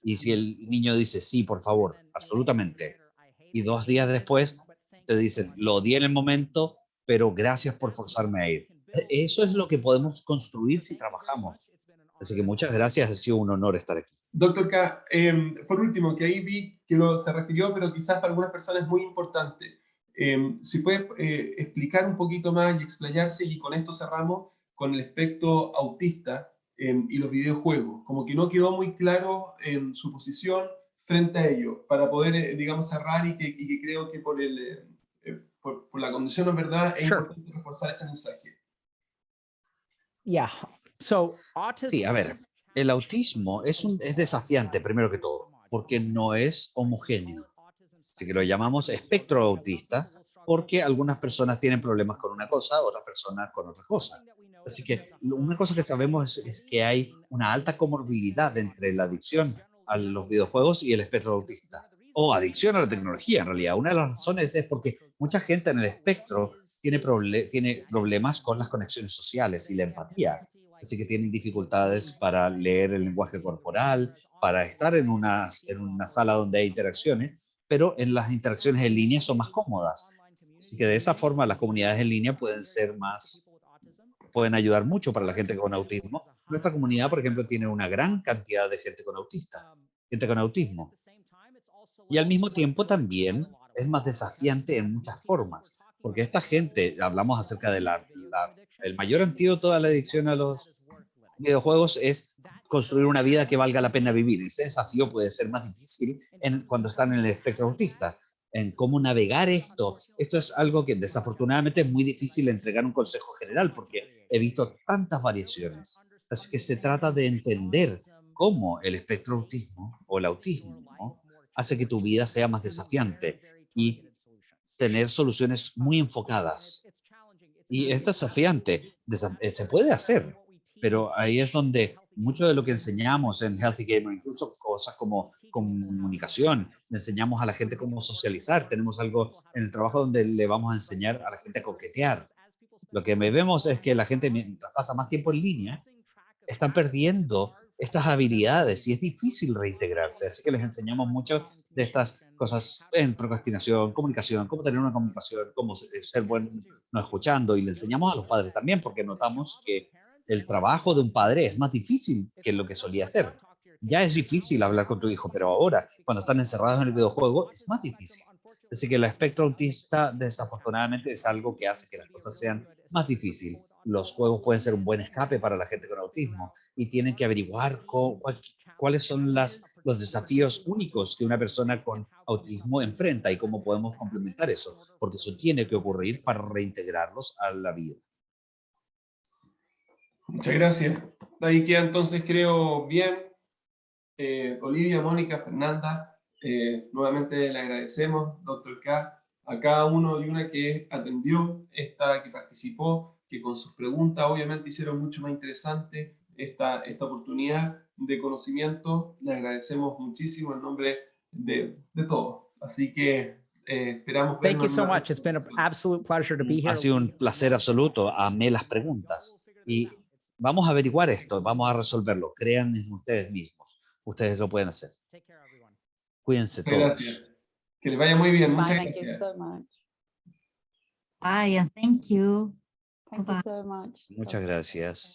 Y si el niño dice, sí, por favor, absolutamente. Y 2 días después te dicen, lo odié en el momento, pero gracias por forzarme a ir. Eso es lo que podemos construir si trabajamos. Así que muchas gracias, ha sido un honor estar aquí. Doctor K, por último, que ahí vi que se refirió, pero quizás para algunas personas es muy importante. Si puede explicar un poquito más y explayarse, y con esto cerramos con el espectro autista y los videojuegos. Como que no quedó muy claro su posición frente a ello, para poder, digamos, cerrar, y que creo que por la condición, es verdad, es Sure. importante reforzar ese mensaje. Yeah. So Sí, a ver, el autismo es desafiante, primero que todo, porque no es homogéneo. Así que lo llamamos espectro autista, porque algunas personas tienen problemas con una cosa, otras personas con otra cosa. Así que una cosa que sabemos es que hay una alta comorbilidad entre la adicción a los videojuegos y el espectro autista, o adicción a la tecnología en realidad. Una de las razones es porque mucha gente en el espectro tiene problemas con las conexiones sociales y la empatía. Así que tienen dificultades para leer el lenguaje corporal, para estar en una sala donde hay interacciones, pero en las interacciones en línea son más cómodas. Así que de esa forma las comunidades en línea pueden ayudar mucho para la gente con autismo. Nuestra comunidad, por ejemplo, tiene una gran cantidad de gente con autismo. Y al mismo tiempo también es más desafiante en muchas formas, porque esta gente, hablamos acerca de el mayor antídoto a la adicción a los videojuegos es construir una vida que valga la pena vivir. Ese desafío puede ser más difícil cuando están en el espectro autista, en cómo navegar esto. Esto es algo que desafortunadamente es muy difícil entregar un consejo general, porque he visto tantas variaciones. Así que se trata de entender cómo el espectro autismo o el autismo, ¿no?, hace que tu vida sea más desafiante y tener soluciones muy enfocadas. Y es desafiante, se puede hacer, pero ahí es donde mucho de lo que enseñamos en Healthy Gamer, incluso cosas como comunicación, le enseñamos a la gente cómo socializar. Tenemos algo en el trabajo donde le vamos a enseñar a la gente a coquetear. Lo que vemos es que la gente, mientras pasa más tiempo en línea, están perdiendo estas habilidades y es difícil reintegrarse. Así que les enseñamos mucho de estas cosas en procrastinación, comunicación, cómo tener una comunicación, cómo ser bueno no escuchando. Y le enseñamos a los padres también, porque notamos que el trabajo de un padre es más difícil que lo que solía hacer. Ya es difícil hablar con tu hijo, pero ahora, cuando están encerrados en el videojuego, es más difícil. Así que el espectro autista, desafortunadamente, es algo que hace que las cosas sean más difíciles. Los juegos pueden ser un buen escape para la gente con autismo y tienen que averiguar cuáles son los desafíos únicos que una persona con autismo enfrenta y cómo podemos complementar eso, porque eso tiene que ocurrir para reintegrarlos a la vida. Muchas gracias. Ahí queda entonces, creo, bien. Olivia, Mónica, Fernanda, nuevamente le agradecemos, doctor K, a cada uno y una que atendió, que participó, que con sus preguntas obviamente hicieron mucho más interesante esta oportunidad de conocimiento. Le agradecemos muchísimo en nombre de todos. Así que esperamos Thank you vernos so en una much. It's been an próxima. absolute pleasure to be here. Ha sido un placer absoluto. Amé las preguntas. Y vamos a averiguar esto, vamos a resolverlo. Crean en ustedes mismos. Ustedes lo pueden hacer. Take care, everyone. Cuídense Muchas gracias. todos. Que les vaya muy bien. Bye, Muchas thank you gracias. so much. Bye and thank you. Thank you Bye-bye. so much. Muchas Bye-bye. gracias.